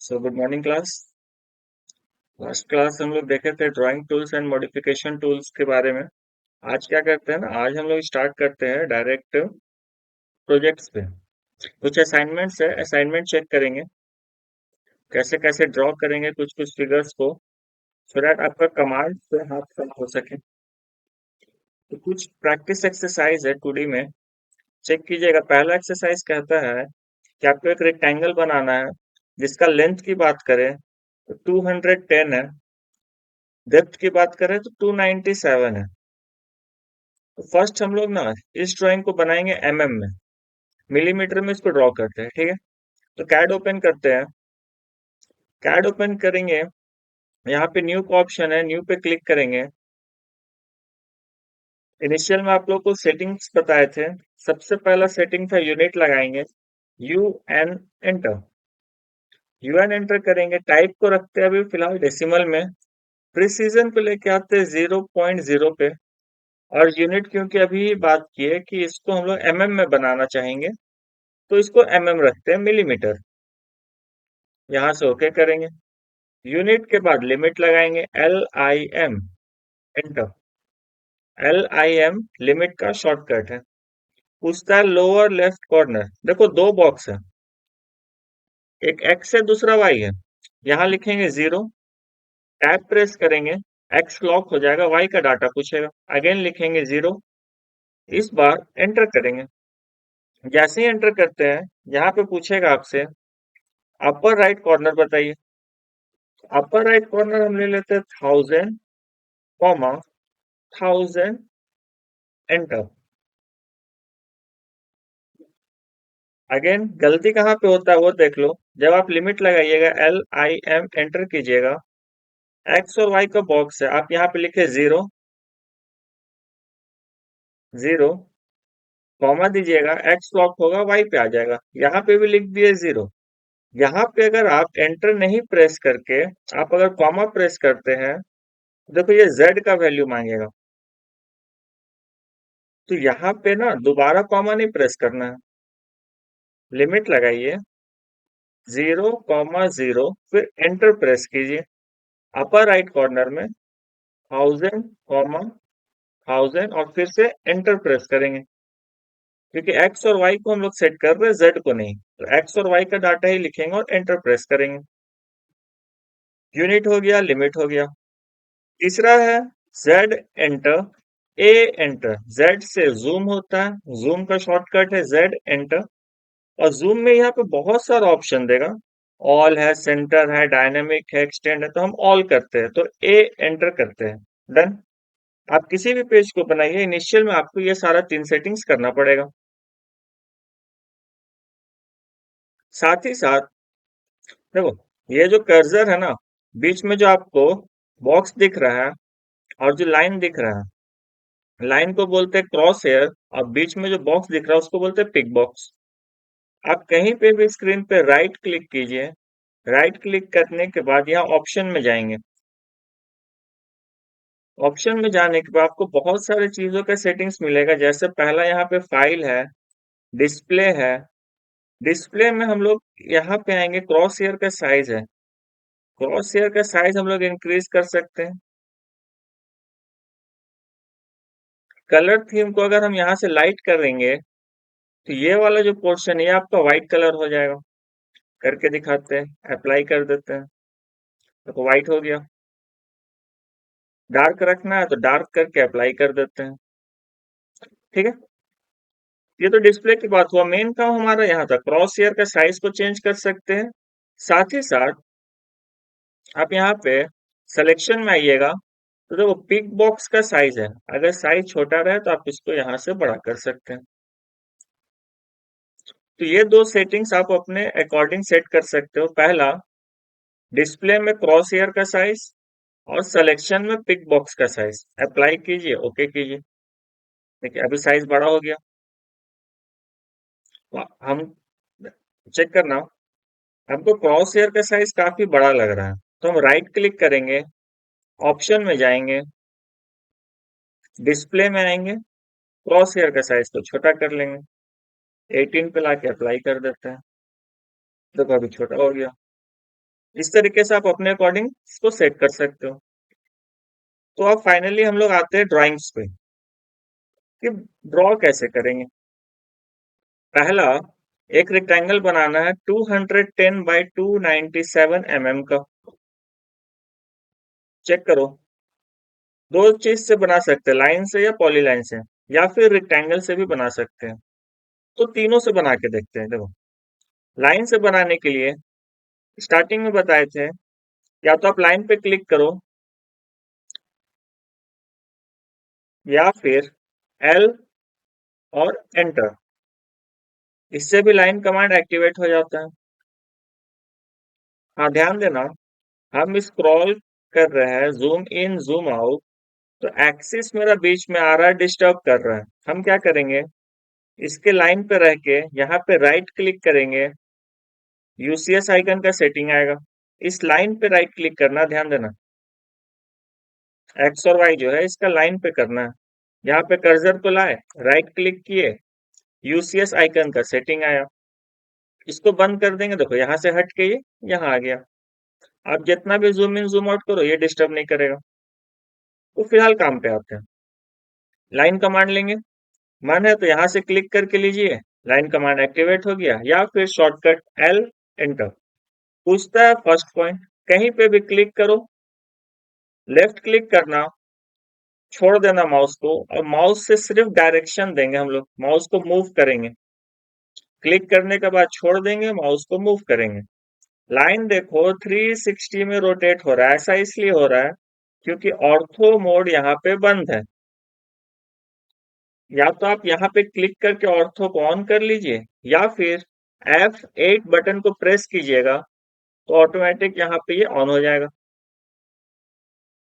So good morning class. Last class हम लोग देखे थे drawing tools and modification tools के बारे में। आज क्या करते हैं ना, आज हम लोग स्टार्ट करते हैं डायरेक्ट प्रोजेक्ट्स पे। कुछ असाइनमेंट्स है, असाइनमेंट चेक करेंगे कैसे कैसे ड्रॉ करेंगे कुछ कुछ फिगर्स को, सो दैट आपका कमांड से हाथ कम हो सके। तो कुछ प्रैक्टिस एक्सरसाइज है 2D में, चेक कीजिएगा। पहला एक्सरसाइज कहता है कि आपको एक रेक्टेंगल बनाना है जिसका लेंथ की बात करें तो 210 है, डेप्थ की बात करें तो 297 है। तो फर्स्ट हम लोग ना इस ड्राइंग को बनाएंगे में, मिलीमीटर में इसको ड्रॉ करते हैं, ठीक है। तो कैड ओपन करते हैं, कैड ओपन करेंगे, यहाँ पे न्यू का ऑप्शन है, न्यू पे क्लिक करेंगे। इनिशियल में आप लोग को सेटिंग्स बताए थे, सबसे पहला सेटिंग था यूनिट लगाएंगे, U N enter. U N enter करेंगे, टाइप को रखते हैं अभी फिलहाल डेसिमल में, प्रिसीजन पे लेके आते हैं 0.0 पे, और यूनिट क्योंकि अभी बात की है कि इसको हम लोग में बनाना चाहेंगे तो इसको रखते हैं, मिलीमीटर। यहाँ से ओके करेंगे, यूनिट के बाद लिमिट लगाएंगे, LIM एंटर। LIM लिमिट का शॉर्टकट है। पूछता है लोअर लेफ्ट कॉर्नर, देखो दो बॉक्स है, एक एक्स है दूसरा वाई है। यहाँ लिखेंगे 0, टैब प्रेस करेंगे, एक्स लॉक हो जाएगा, वाई का डाटा पूछेगा, अगेन लिखेंगे 0, इस बार एंटर करेंगे। जैसे ही एंटर करते हैं यहाँ पे पूछेगा आपसे अपर राइट कॉर्नर बताइए। अपर राइट कॉर्नर हम ले लेते हैं 1000, कॉमा 1000, एंटर। अगेन गलती कहाँ पे होता है वो देख लो, जब आप लिमिट लगाइएगा LIM एंटर कीजिएगा, एक्स और वाई का बॉक्स है, आप यहाँ पे लिखे 0, 0, कॉमा दीजिएगा, एक्स लॉक होगा, वाई पे आ जाएगा, यहाँ पे भी लिख दिए 0। यहाँ पे अगर आप एंटर नहीं प्रेस करके आप अगर कॉमा प्रेस करते हैं, देखो ये Z का वैल्यू मांगेगा। तो यहाँ पे ना दोबारा कॉमा नहीं प्रेस करना है, लिमिट लगाइए 0,0, फिर एंटर प्रेस कीजिए। अपर राइट कॉर्नर में 1000, कॉमा 1000, और फिर से एंटर प्रेस करेंगे, क्योंकि एक्स और वाई को हम लोग सेट कर रहे हैं, जेड को नहीं। तो एक्स और वाई का डाटा ही लिखेंगे और एंटर प्रेस करेंगे। यूनिट हो गया, लिमिट हो गया। तीसरा है जेड एंटर, ए एंटर। जेड से जूम होता है, जूम का शॉर्टकट है जेड एंटर। और जूम में यहाँ पे बहुत सारा ऑप्शन देगा, ऑल है, सेंटर है, डायनेमिक है, एक्सटेंड है, तो हम ऑल करते हैं, तो ए एंटर करते हैं। डन। आप किसी भी पेज को बनाइए, इनिशियल में आपको ये सारा 3 सेटिंग्स करना पड़ेगा। साथ ही साथ देखो, ये जो कर्सर है ना, बीच में जो आपको बॉक्स दिख रहा है और जो लाइन दिख रहा है, लाइन को बोलते हैं क्रॉस हेयर, और बीच में जो बॉक्स दिख रहा है उसको बोलते हैं पिक बॉक्स। आप कहीं पे भी स्क्रीन पे राइट क्लिक कीजिए, राइट क्लिक करने के बाद यहाँ ऑप्शन में जाएंगे। ऑप्शन में जाने के बाद आपको बहुत सारी चीजों का सेटिंग्स मिलेगा, जैसे पहला यहाँ पे फाइल है, डिस्प्ले है। डिस्प्ले में हम लोग यहाँ पे आएंगे, क्रॉस हेयर का साइज है, क्रॉस हेयर का साइज हम लोग इंक्रीज कर सकते हैं। कलर थीम को अगर हम यहाँ से लाइट करेंगे तो ये वाला जो पोर्शन है ये आपका व्हाइट कलर हो जाएगा। करके दिखाते हैं, अप्लाई कर देते हैं, तो व्हाइट हो गया। डार्क रखना है तो डार्क करके अप्लाई कर देते हैं, ठीक है। ये तो डिस्प्ले की बात हुआ, मेन काम हमारा यहाँ था, क्रॉस हेयर का साइज को चेंज कर सकते हैं। साथ ही साथ आप यहाँ पे सिलेक्शन में आइएगा, तो देखो पिक बॉक्स का साइज है, अगर साइज छोटा रहे तो आप इसको यहाँ से बड़ा कर सकते हैं। तो ये दो सेटिंग्स आप अपने अकॉर्डिंग सेट कर सकते हो। पहला, डिस्प्ले में क्रॉस हेयर का साइज, और सिलेक्शन में पिक बॉक्स का साइज। अप्लाई कीजिए, ओके कीजिए, देखिए अभी साइज बड़ा हो गया। तो हम चेक करना, हमको क्रॉस हेयर का साइज काफी बड़ा लग रहा है, तो हम राइट क्लिक करेंगे, ऑप्शन में जाएंगे, डिस्प्ले में आएंगे, क्रॉस हेयर का साइज को छोटा कर लेंगे, 18 पे लाके अप्लाई कर देते हैं। देखो अभी छोटा हो गया। इस तरीके से आप अपने अकॉर्डिंग इसको सेट कर सकते हो। तो अब फाइनली हम लोग आते हैं ड्राइंग्स पे कि ड्रॉ कैसे करेंगे। पहला, एक रेक्टेंगल बनाना है 210 बाई 297 का। चेक करो, दो चीज से बना सकते हैं, लाइन से या पॉलीलाइन से, या फिर रेक्टेंगल से भी बना सकते हैं। तो तीनों से बना के देखते हैं। देखो, लाइन से बनाने के लिए स्टार्टिंग में बताए थे, या तो आप लाइन पे क्लिक करो या फिर एल और एंटर, इससे भी लाइन कमांड एक्टिवेट हो जाता है। हाँ, ध्यान देना, हम स्क्रॉल कर रहे हैं, जूम इन जूम आउट, तो एक्सिस मेरा बीच में आ रहा है, डिस्टर्ब कर रहा है। हम क्या करेंगे, इसके लाइन पे रह के यहाँ पे राइट क्लिक करेंगे, यूसीएस आइकन का सेटिंग आएगा। इस लाइन पे राइट क्लिक करना, ध्यान देना, एक्स और वाई जो है इसका लाइन पे करना है। यहाँ पे कर्सर को लाए, राइट क्लिक किए, यूसीएस आइकन का सेटिंग आया। इसको बंद कर देंगे, देखो यहाँ से हट के ये यहाँ आ गया। आप जितना भी जूम इन जूम आउट करो, ये डिस्टर्ब नहीं करेगा। तो फिलहाल काम पे आते हैं, लाइन कमांड लेंगे। मन है तो यहाँ से क्लिक करके लीजिए, लाइन कमांड एक्टिवेट हो गया, या फिर शॉर्टकट एल एंटर। पूछता है फर्स्ट पॉइंट, कहीं पे भी क्लिक करो, लेफ्ट क्लिक करना, छोड़ देना माउस को, और माउस से सिर्फ डायरेक्शन देंगे, हम लोग माउस को मूव करेंगे। क्लिक करने के बाद छोड़ देंगे, माउस को मूव करेंगे। लाइन देखो 360 में रोटेट हो रहा है, ऐसा इसलिए हो रहा है क्योंकि ऑर्थो मोड यहाँ पे बंद है। या तो आप यहाँ पे क्लिक करके ऑर्थो को ऑन कर लीजिए, या फिर F8 बटन को प्रेस कीजिएगा, तो ऑटोमेटिक यहाँ पे ये ऑन हो जाएगा।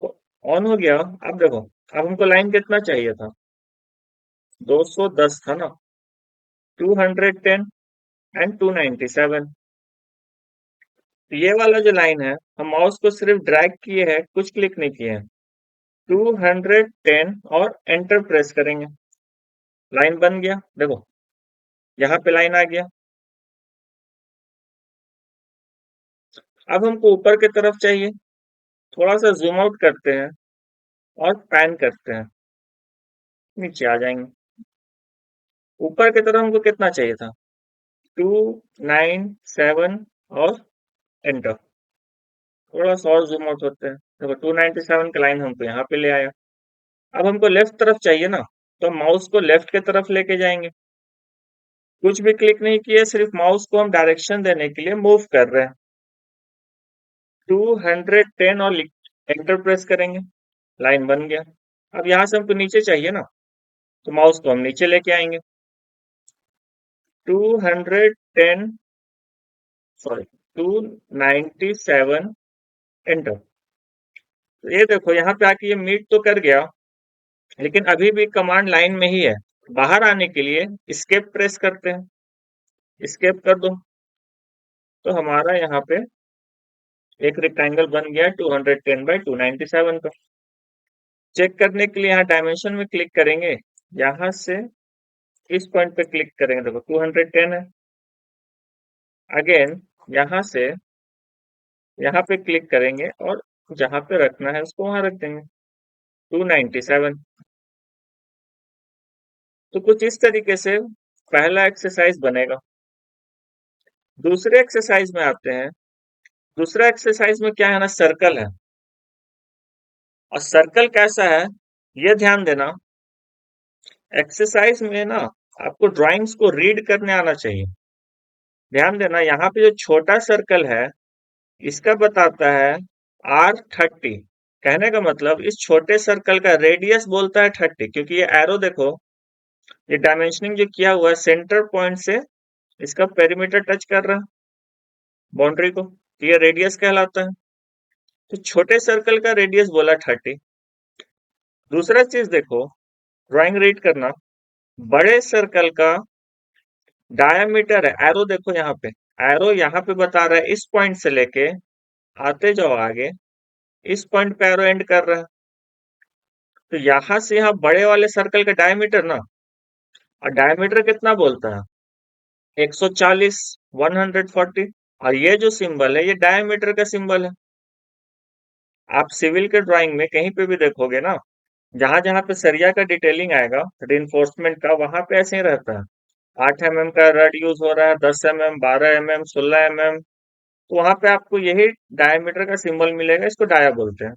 तो ऑन हो गया। अब देखो, अब हमको लाइन कितना चाहिए था, 210 था ना, 210 एंड 297। ये वाला जो लाइन है, हम माउस को सिर्फ ड्रैग किए हैं, कुछ क्लिक नहीं किए हैं। 210 और एंटर प्रेस करेंगे, लाइन बन गया। देखो, यहाँ पे लाइन आ गया। अब हमको ऊपर की तरफ चाहिए, थोड़ा सा जूम आउट करते हैं और पैन करते हैं, नीचे आ जाएंगे। ऊपर की तरफ हमको कितना चाहिए था, 297, और एंटर। थोड़ा सा और जूम आउट होते हैं, देखो 297 का लाइन हमको यहाँ पे ले आया। अब हमको लेफ्ट तरफ चाहिए ना, तो माउस को लेफ्ट की तरफ लेके जाएंगे। कुछ भी क्लिक नहीं किए, सिर्फ माउस को हम डायरेक्शन देने के लिए मूव कर रहे हैं। 210 और एंटर प्रेस करेंगे, लाइन बन गया। अब यहाँ से हमको नीचे चाहिए ना, तो माउस को हम नीचे लेके आएंगे। 210, सॉरी, 297, एंटर। तो ये देखो, यहाँ पे आके ये मीट तो कर गया, लेकिन अभी भी कमांड लाइन में ही है। बाहर आने के लिए एस्केप प्रेस करते हैं, एस्केप कर दो, तो हमारा यहाँ पे एक रेक्टेंगल बन गया 210 बाई 297 का। चेक करने के लिए यहाँ डायमेंशन में क्लिक करेंगे, यहाँ से इस पॉइंट पे क्लिक करेंगे, देखो 210 है। अगेन यहाँ से यहाँ पे क्लिक करेंगे, और जहां पे रखना है उसको वहां रख देंगे, 297। तो कुछ इस तरीके से पहला एक्सरसाइज बनेगा। दूसरे एक्सरसाइज में आते हैं। दूसरा एक्सरसाइज में क्या है ना, सर्कल है। और सर्कल कैसा है, ये ध्यान देना, एक्सरसाइज में ना आपको ड्राइंग्स को रीड करने आना चाहिए। ध्यान देना, यहाँ पे जो छोटा सर्कल है, इसका बताता है R30। कहने का मतलब, इस छोटे सर्कल का रेडियस बोलता है 30, क्योंकि ये एरो देखो, ये डायमेंशनिंग जो किया हुआ है सेंटर पॉइंट से इसका पेरीमीटर टच कर रहा है बाउंड्री को, तो ये रेडियस कहलाता है। तो छोटे सर्कल का रेडियस बोला 30। दूसरा चीज देखो, ड्राइंग रीड करना, बड़े सर्कल का डायमीटर है, एरो देखो यहाँ पे, एरो यहाँ पे बता रहा है इस पॉइंट से लेके आते जाओ आगे, इस पॉइंट पे एरो एंड कर रहा है। तो यहाँ से यहाँ बड़े वाले सर्कल का डायमीटर ना, और डायमीटर कितना बोलता है, 140, 140। और ये जो सिंबल है ये डायमीटर का सिंबल है। आप सिविल के ड्राइंग में कहीं पे भी देखोगे ना, जहां जहां पे सरिया का डिटेलिंग आएगा रिइंफोर्समेंट का, वहां पे ऐसे ही रहता है। 8 mm का रड यूज हो रहा है, 10 mm, 12 mm, 16 mm, तो वहां पे आपको यही डायमीटर का सिंबल मिलेगा, इसको डाया बोलते हैं।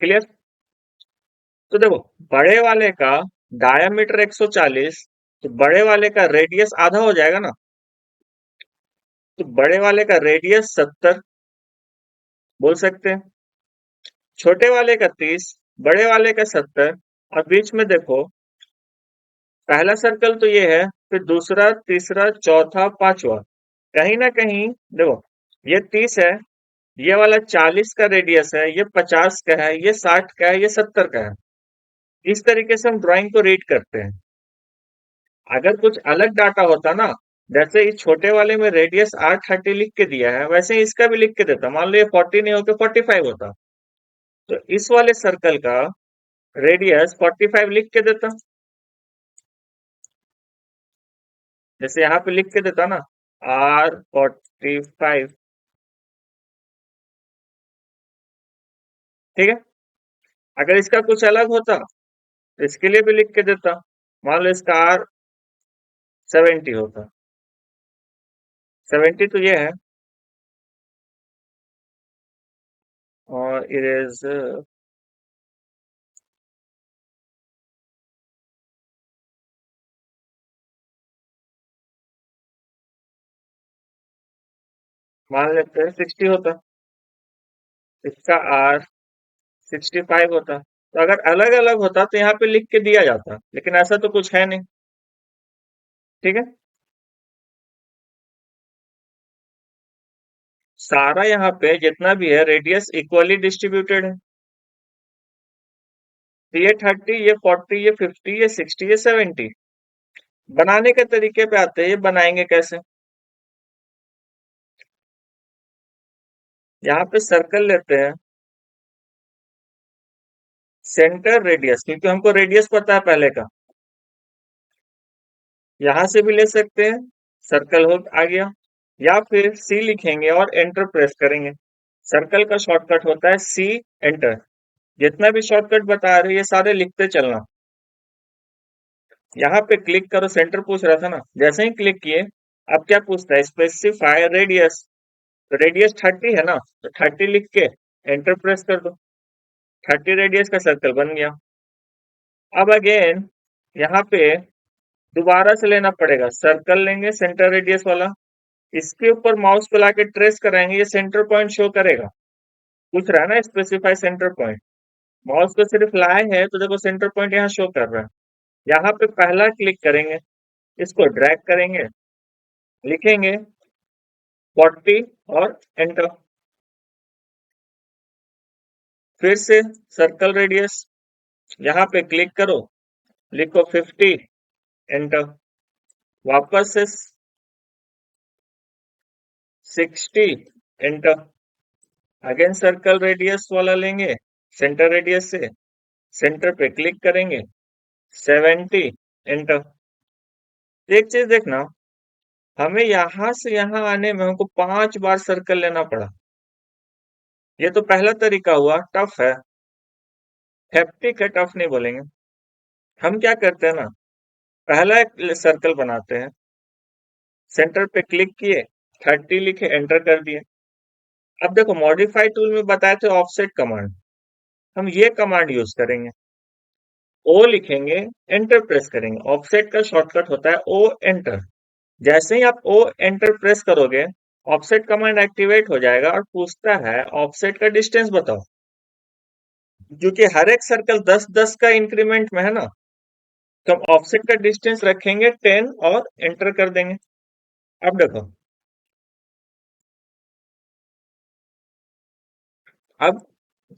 क्लियर? तो देखो, बड़े वाले का डायमीटर 140, तो बड़े वाले का रेडियस आधा हो जाएगा ना, तो बड़े वाले का रेडियस 70 बोल सकते हैं, छोटे वाले का 30, बड़े वाले का 70। और बीच में देखो, पहला सर्कल तो ये है, फिर दूसरा, तीसरा, चौथा, पांचवा, कहीं ना कहीं देखो, ये 30 है, ये वाला 40 का रेडियस है, ये 50 का है, ये 60 का है, ये 70 का है। इस तरीके से हम ड्राइंग को रीड करते हैं। अगर कुछ अलग डाटा होता ना, जैसे इस छोटे वाले में रेडियस R30 लिख के दिया है, वैसे ही इसका भी लिख के देता, मान लो ये 40 नहीं होकर 45 होता, तो इस वाले सर्कल का रेडियस 45 लिख के देता। जैसे यहाँ पे लिख के देता ना, R45, ठीक है। अगर इसका कुछ अलग होता तो इसके लिए भी लिख के देता, मान लो इसका R70 होता, 70 तो ये है, और इरेज मान लेते हैं 60 होता, इसका R65 होता। तो अगर अलग अलग होता तो यहाँ पे लिख के दिया जाता, लेकिन ऐसा तो कुछ है नहीं, ठीक है। सारा यहाँ पे जितना भी है रेडियस इक्वली डिस्ट्रीब्यूटेड है, तो ये 30, ये 40, ये 50, ये 60, ये 70। बनाने के तरीके पे आते हैं, ये बनाएंगे कैसे। यहाँ पे सर्कल लेते हैं, सेंटर रेडियस, क्योंकि हमको रेडियस पता है पहले का, यहां से भी ले सकते हैं, सर्कल हो आ गया, या फिर सी लिखेंगे और एंटर प्रेस करेंगे। सर्कल का शॉर्टकट होता है सी, एंटर। जितना भी शॉर्टकट बता रहे ये सारे लिखते चलना। यहाँ पे क्लिक करो, सेंटर पूछ रहा था ना, जैसे ही क्लिक किए, अब क्या पूछता है, स्पेसिफाई रेडियस। तो रेडियस 30 है ना, तो 30 लिख के एंटर प्रेस कर दो, 30 रेडियस का सर्कल बन गया। अब अगेन यहाँ पे दोबारा से लेना पड़ेगा, सर्कल लेंगे सेंटर रेडियस वाला, इसके ऊपर माउस को लाके ट्रेस कराएंगे, ये सेंटर पॉइंट शो करेगा। पूछ रहा है ना स्पेसिफाई सेंटर पॉइंट, माउस को सिर्फ लाए हैं तो देखो सेंटर पॉइंट यहाँ शो कर रहा है। यहाँ पे पहला क्लिक करेंगे, इसको ड्रैग करेंगे, लिखेंगे 40 और एंटर। फिर से सर्कल रेडियस, यहाँ पे क्लिक करो, लिखो 50, एंटर। वापस से 60, एंटर। अगेन सर्कल रेडियस वाला लेंगे, सेंटर रेडियस से सेंटर पे क्लिक करेंगे, 70, एंटर। एक चीज देखना, हमें यहां से यहां आने में हमको 5 बार सर्कल लेना पड़ा। ये तो पहला तरीका हुआ, टफ है, हेप्टिक है, टफ नहीं बोलेंगे। हम क्या करते हैं ना, पहला एक सर्कल बनाते हैं, सेंटर पे क्लिक किए, 30 लिखे, एंटर कर दिए। अब देखो, मॉडिफाई टूल में बताए थे ऑफसेट कमांड, हम ये कमांड यूज करेंगे, ओ लिखेंगे, एंटर प्रेस करेंगे। ऑफसेट का शॉर्टकट होता है ओ एंटर। जैसे ही आप ओ एंटर प्रेस करोगे, ऑफसेट कमांड एक्टिवेट हो जाएगा और पूछता है ऑफसेट का डिस्टेंस बताओ। क्योंकि हर एक सर्कल 10-10 का इंक्रीमेंट में है ना, तो हम ऑफसेट का डिस्टेंस रखेंगे 10 और एंटर कर देंगे। अब देखो, अब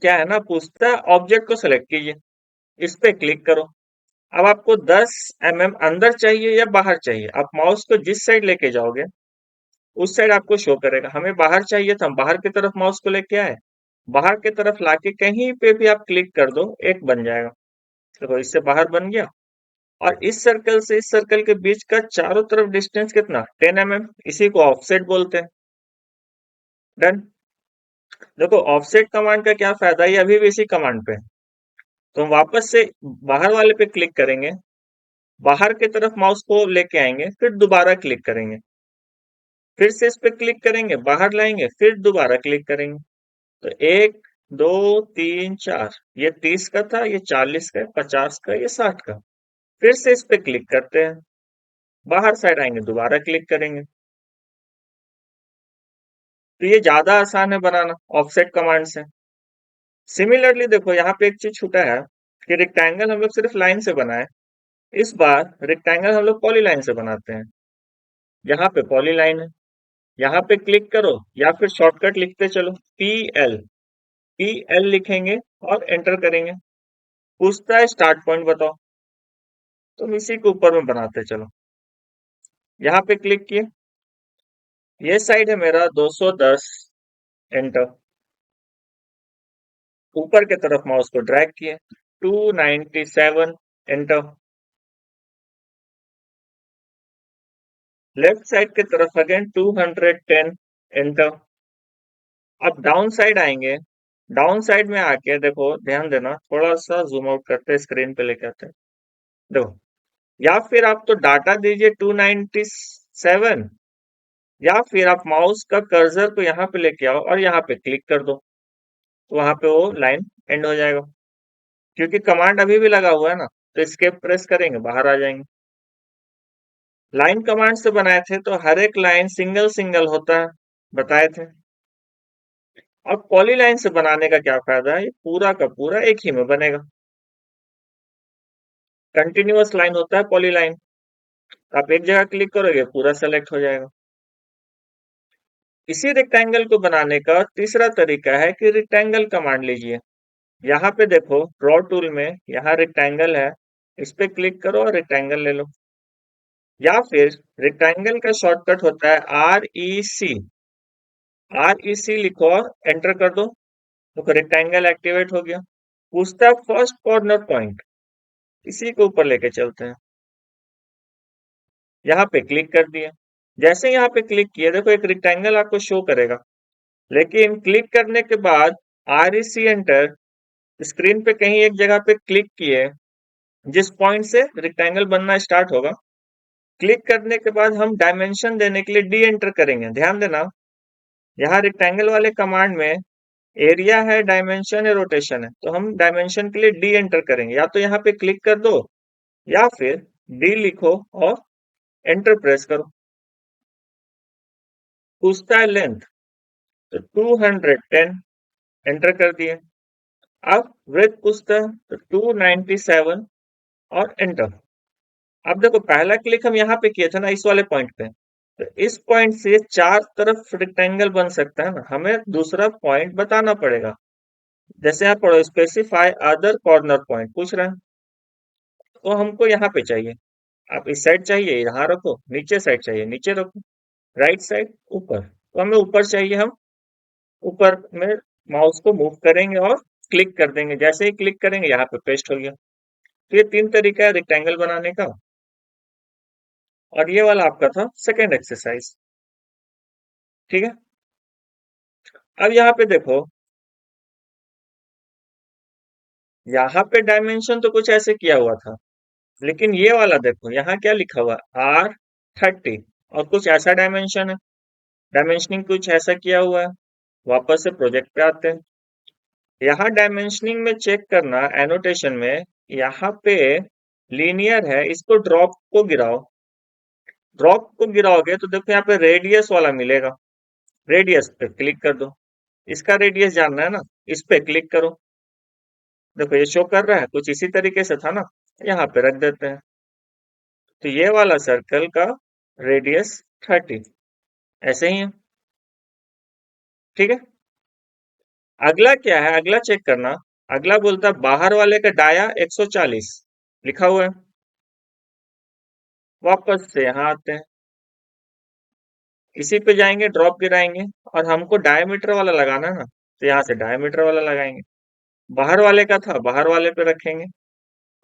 क्या है ना, पूछता है ऑब्जेक्ट को सेलेक्ट कीजिए, इस पे क्लिक करो। अब आपको 10 mm अंदर चाहिए या बाहर चाहिए, आप माउस को जिस साइड लेके जाओगे उस साइड आपको शो करेगा। हमें बाहर चाहिए था, हम बाहर की तरफ माउस को लेके आए, बाहर की तरफ लाके कहीं पे भी आप क्लिक कर दो, एक बन जाएगा। देखो, इससे बाहर बन गया। और इस सर्कल से इस सर्कल के बीच का चारों तरफ डिस्टेंस कितना, 10 mm, इसी को ऑफसेट बोलते हैं। डन। देखो ऑफसेट कमांड का क्या फायदा है, ये अभी भी इसी कमांड पे है। तो हम वापस से बाहर वाले पे क्लिक करेंगे, बाहर की तरफ माउस को लेके आएंगे, फिर दोबारा क्लिक करेंगे, फिर से इस पे क्लिक करेंगे, बाहर लाएंगे, फिर दोबारा क्लिक करेंगे। तो 1 2 3 4, ये 30 का था, ये 40 का, 50 का, ये 60 का। फिर से इस पे क्लिक करते हैं, बाहर साइड आएंगे, दोबारा क्लिक करेंगे। तो ये ज्यादा आसान है बनाना ऑफसेट कमांड से। सिमिलरली देखो यहाँ पे एक चीज छूटा है कि रेक्टेंगल हम लोग सिर्फ लाइन से बनाए, इस बार रेक्टेंगल हम लोग पॉलीलाइन से बनाते हैं। यहाँ पे पॉलीलाइन है, यहाँ पे क्लिक करो या फिर शॉर्टकट लिखते चलो, PL, PL लिखेंगे और एंटर करेंगे। पूछता है स्टार्ट पॉइंट बताओ, तुम इसी के ऊपर में बनाते चलो। यहाँ पे क्लिक किए, ये साइड है मेरा 210, एंटर। ऊपर के तरफ माउस को ड्रैग किए, 297, एंटर। लेफ्ट साइड की तरफ अगेन 210, एंटर। अब डाउन साइड आएंगे, डाउन साइड में आके देखो, ध्यान देना, थोड़ा सा जूम आउट करते हैं, स्क्रीन पे लेके आते हैं। देखो, या फिर आप तो डाटा दीजिए 297, या फिर आप माउस का कर्सर को यहाँ पे लेके आओ और यहाँ पे क्लिक कर दो, तो वहां पे वो लाइन एंड हो जाएगा। क्योंकि कमांड अभी भी लगा हुआ है ना, तो एस्केप प्रेस करेंगे, बाहर आ जाएंगे। लाइन कमांड से बनाए थे तो हर एक लाइन सिंगल सिंगल होता है, बताए थे। अब पॉलीलाइन से बनाने का क्या फायदा है, ये पूरा का पूरा एक ही में बनेगा। कंटिन्यूअस लाइन होता है पॉलीलाइन, आप एक जगह क्लिक करोगे पूरा सेलेक्ट हो जाएगा। इसी रेक्टेंगल को बनाने का तीसरा तरीका है कि रेक्टेंगल कमांड लीजिए। यहाँ पे देखो ड्रॉ टूल में, यहाँ रेक्टेंगल है, इस पे क्लिक करो और रेक्टेंगल ले लो। या फिर रेक्टेंगल का शॉर्टकट होता है REC, REC लिखो और एंटर कर दो, तो रेक्टेंगल एक्टिवेट हो गया। पूछता है फर्स्ट कॉर्नर पॉइंट, इसी के ऊपर लेके चलते हैं। यहाँ पे क्लिक कर दिए, जैसे यहाँ पे क्लिक किए देखो एक रेक्टेंगल आपको शो करेगा, लेकिन क्लिक करने के बाद REC एंटर, स्क्रीन पे कहीं एक जगह पे क्लिक किए, जिस पॉइंट से रेक्टेंगल बनना स्टार्ट होगा, क्लिक करने के बाद हम डायमेंशन देने के लिए डी एंटर करेंगे। ध्यान देना, यहाँ रेक्टेंगल वाले कमांड में एरिया है, डायमेंशन है, रोटेशन है, तो हम डायमेंशन के लिए डी एंटर करेंगे। या तो यहाँ पे क्लिक कर दो, या फिर डी लिखो और एंटर प्रेस करो। पूछता है लेंथ, तो 210, एंटर कर दिए। अब ब्रेथ पूछता है तो 297 और एंटर। अब देखो पहला क्लिक हम यहाँ पे किए थे ना, इस वाले पॉइंट पे, तो इस पॉइंट से चार तरफ रेक्टेंगल बन सकता है ना, हमें दूसरा पॉइंट बताना पड़ेगा। जैसे यहाँ पढ़ो, स्पेसिफाई अदर कॉर्नर पॉइंट पूछ रहा है, तो हमको यहाँ पे चाहिए। आप इस साइड चाहिए यहाँ रखो, नीचे साइड चाहिए नीचे रखो, राइट साइड ऊपर, तो हमें ऊपर चाहिए, हम ऊपर में माउस को मूव करेंगे और क्लिक कर देंगे। जैसे ही क्लिक करेंगे यहाँ पे पेस्ट हो गया। तो ये तीन तरीका है रेक्टेंगल बनाने का, और ये वाला आपका था सेकेंड एक्सरसाइज। ठीक है, अब यहाँ पे देखो, यहाँ पे डायमेंशन तो कुछ ऐसे किया हुआ था, लेकिन ये वाला देखो यहाँ क्या लिखा हुआ है, R30, और कुछ ऐसा डायमेंशन है, डायमेंशनिंग कुछ ऐसा किया हुआ है। वापस से प्रोजेक्ट पे आते हैं, यहाँ डायमेंशनिंग में चेक करना, एनोटेशन में यहाँ पे लीनियर है, इसको ड्रॉप को गिराओ। ड्रॉप को गिराओगे तो देखो यहाँ पे रेडियस वाला मिलेगा, रेडियस पे क्लिक कर दो। इसका रेडियस जानना है ना, इस पे क्लिक करो। देखो ये शो कर रहा है, कुछ इसी तरीके से था ना, यहाँ पे रख देते हैं। तो ये वाला सर्कल का रेडियस 30, ऐसे ही है। ठीक है, अगला क्या है, अगला चेक करना। अगला बोलता है बाहर वाले का डाया 140, लिखा हुआ है। वापस से यहाँ आते हैं, इसी पे जाएंगे, ड्रॉप गिराएंगे, और हमको डायमीटर वाला लगाना है ना, तो यहाँ से डायमीटर वाला लगाएंगे। बाहर वाले का था, बाहर वाले पे रखेंगे,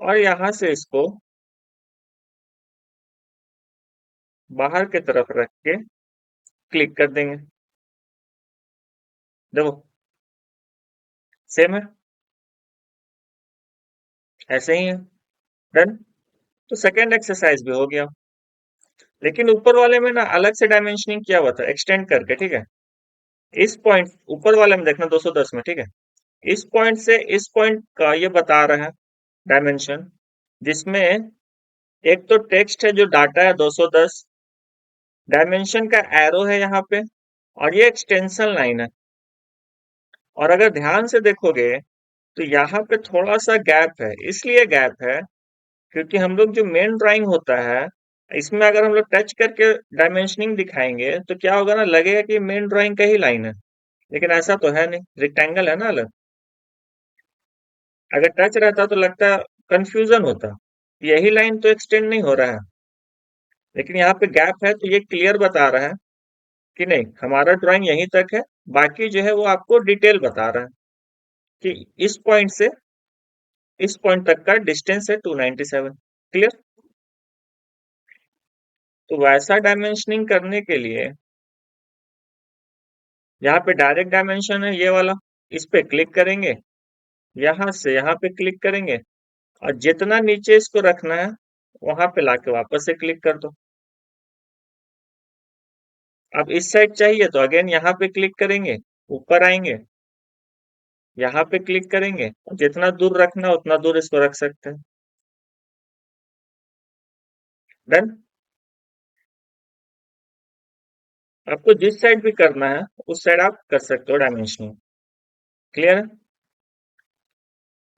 और यहाँ से इसको बाहर की तरफ रख के क्लिक कर देंगे। देखो सेम है, ऐसे ही है। डन। तो सेकेंड एक्सरसाइज भी हो गया। लेकिन ऊपर वाले में ना अलग से डायमेंशनिंग किया हुआ था एक्सटेंड करके, ठीक है। इस पॉइंट ऊपर वाले में देखना 210 में, ठीक है। इस पॉइंट से इस पॉइंट का ये बता रहा है डायमेंशन, जिसमें एक तो टेक्स्ट है जो डाटा है 210, डायमेंशन का एरो है यहाँ पे, और ये एक्सटेंशन लाइन है। और अगर ध्यान से देखोगे तो यहाँ पे थोड़ा सा गैप है, इसलिए गैप है क्योंकि हम लोग जो मेन ड्राइंग होता है, इसमें अगर हम लोग टच करके डायमेंशनिंग दिखाएंगे तो क्या होगा ना, लगेगा कि मेन ड्राइंग का ही लाइन है। लेकिन ऐसा तो है नहीं, रेक्टेंगल है ना अलग। अगर टच रहता तो लगता कंफ्यूजन होता, यही लाइन तो एक्सटेंड नहीं हो रहा है। लेकिन यहाँ पे गैप है तो ये क्लियर बता रहा है कि नहीं, हमारा ड्राइंग यहीं तक है। बाकी जो है वो आपको डिटेल बता रहा है कि इस पॉइंट से इस पॉइंट तक का डिस्टेंस है 297। क्लियर। तो वैसा डायमेंशनिंग करने के लिए यहाँ पे डायरेक्ट डायमेंशन है ये वाला, इस पे क्लिक करेंगे, यहां से यहाँ पे क्लिक करेंगे, और जितना नीचे इसको रखना है वहां पे लाके वापस से क्लिक कर दो। अब इस साइड चाहिए तो अगेन यहाँ पे क्लिक करेंगे, ऊपर आएंगे, यहाँ पे क्लिक करेंगे, और जितना दूर रखना है उतना दूर इसको रख सकते हैं। डन। आपको जिस साइड भी करना है उस साइड आप कर सकते हो डायमेंशनिंग। क्लियर है।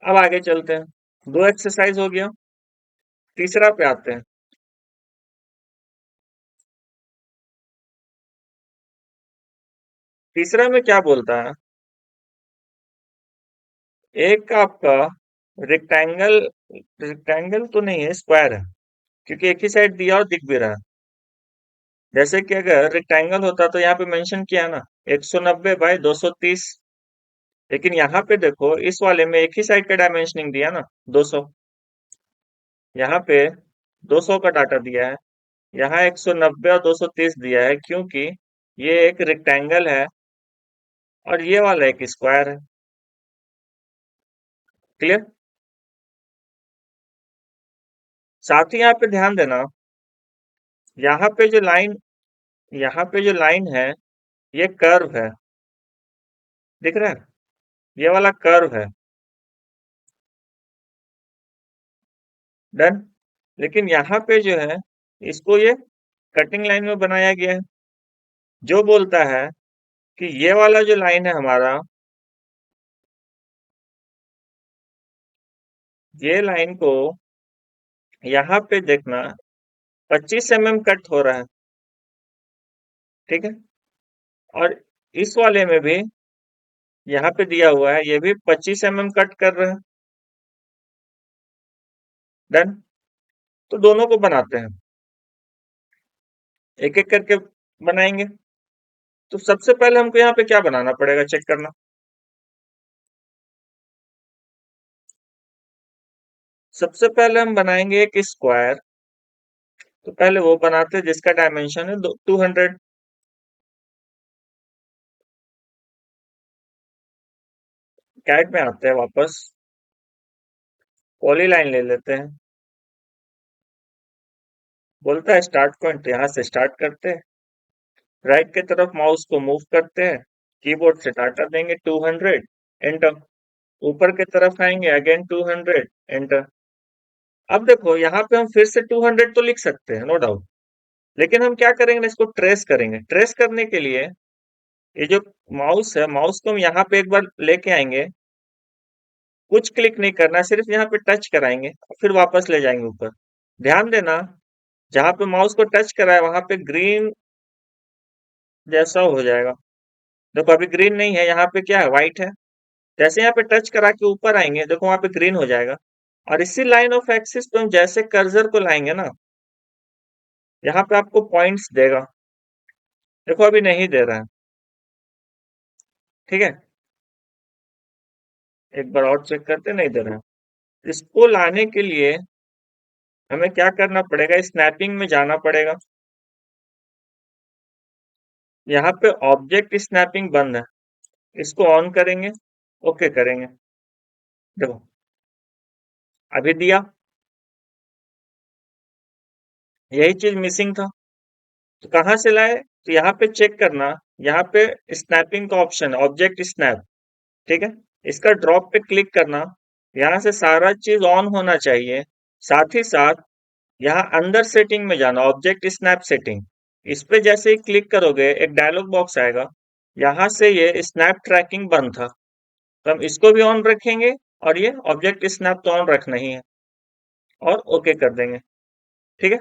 अब आगे चलते हैं, दो एक्सरसाइज हो गया, तीसरा पे आते हैं। तीसरा में क्या बोलता है, एक आपका रेक्टेंगल, रेक्टेंगल तो नहीं है, स्क्वायर है, क्योंकि एक ही साइड दिया और दिख भी रहा है। जैसे कि अगर रेक्टेंगल होता तो यहाँ पे मेंशन किया ना 190 बाय 230, लेकिन यहाँ पे देखो इस वाले में एक ही साइड का डायमेंशनिंग दिया ना 200, यहाँ पे 200 का डाटा दिया है, यहाँ 190 और 230 दिया है, क्योंकि ये एक रेक्टेंगल है और ये वाला एक स्क्वायर है। क्लियर। साथ ही यहाँ पे ध्यान देना, यहाँ पे जो लाइन यहाँ पे जो लाइन है ये कर्व है, दिख रहा है, ये वाला कर्व है। डन। लेकिन यहाँ पे जो है इसको ये कटिंग लाइन में बनाया गया है, जो बोलता है कि ये वाला जो लाइन है हमारा, ये लाइन को यहाँ पे देखना 25 mm कट हो रहा है, ठीक है। और इस वाले में भी यहाँ पे दिया हुआ है, ये भी 25 mm कट कर रहा है। डन। तो दोनों को बनाते हैं, एक एक करके बनाएंगे। तो सबसे पहले हमको यहाँ पे क्या बनाना पड़ेगा, चेक करना। सबसे पहले हम बनाएंगे एक स्क्वायर। तो पहले वो बनाते हैं जिसका डायमेंशन है 200। कैट में आते हैं वापस, पॉली लाइन ले लेते हैं, बोलता है स्टार्ट पॉइंट, यहाँ से स्टार्ट करते हैं, राइट की तरफ माउस को मूव करते हैं, कीबोर्ड से डाटा देंगे 200, एंटर। ऊपर की तरफ आएंगे, अगेन 200, एंटर। अब देखो यहाँ पे हम फिर से 200 तो लिख सकते हैं, नो डाउट। लेकिन हम क्या करेंगे ना, इसको ट्रेस करेंगे। ट्रेस करने के लिए ये जो माउस है, माउस को हम यहाँ पे एक बार लेके आएंगे, कुछ क्लिक नहीं करना, सिर्फ यहाँ पे टच कराएंगे और फिर वापस ले जाएंगे ऊपर। ध्यान देना, जहां पे माउस को टच करा है वहां पे ग्रीन जैसा हो जाएगा। देखो अभी ग्रीन नहीं है, यहाँ पे क्या है, व्हाइट है। जैसे यहाँ पे टच करा के ऊपर आएंगे, देखो वहां पे ग्रीन हो जाएगा। और इसी लाइन ऑफ एक्सिस पे हम जैसे कर्सर को लाएंगे ना, यहाँ पे आपको पॉइंट्स देगा। देखो अभी नहीं दे रहा है, ठीक है। एक बार और चेक करते, नहीं दे रहा है। इसको लाने के लिए हमें क्या करना पड़ेगा, स्नैपिंग में जाना पड़ेगा। यहाँ पे ऑब्जेक्ट स्नैपिंग बंद है, इसको ऑन करेंगे, ओके करेंगे। देखो अभी दिया, यही चीज मिसिंग था, तो कहाँ से लाए? तो यहाँ पे चेक करना, यहाँ पे स्नैपिंग का ऑप्शन है, ऑब्जेक्ट स्नैप, ठीक है। इसका ड्रॉप पे क्लिक करना, यहाँ से सारा चीज ऑन होना चाहिए। साथ ही साथ यहाँ अंदर सेटिंग में जाना, ऑब्जेक्ट स्नैप सेटिंग, इस पे जैसे ही क्लिक करोगे एक डायलॉग बॉक्स आएगा। यहाँ से ये स्नैप ट्रैकिंग बंद था, तो हम इसको भी ऑन रखेंगे, और ये ऑब्जेक्ट स्नैप तो ऑन रखना ही है, और ओके कर देंगे, ठीक है।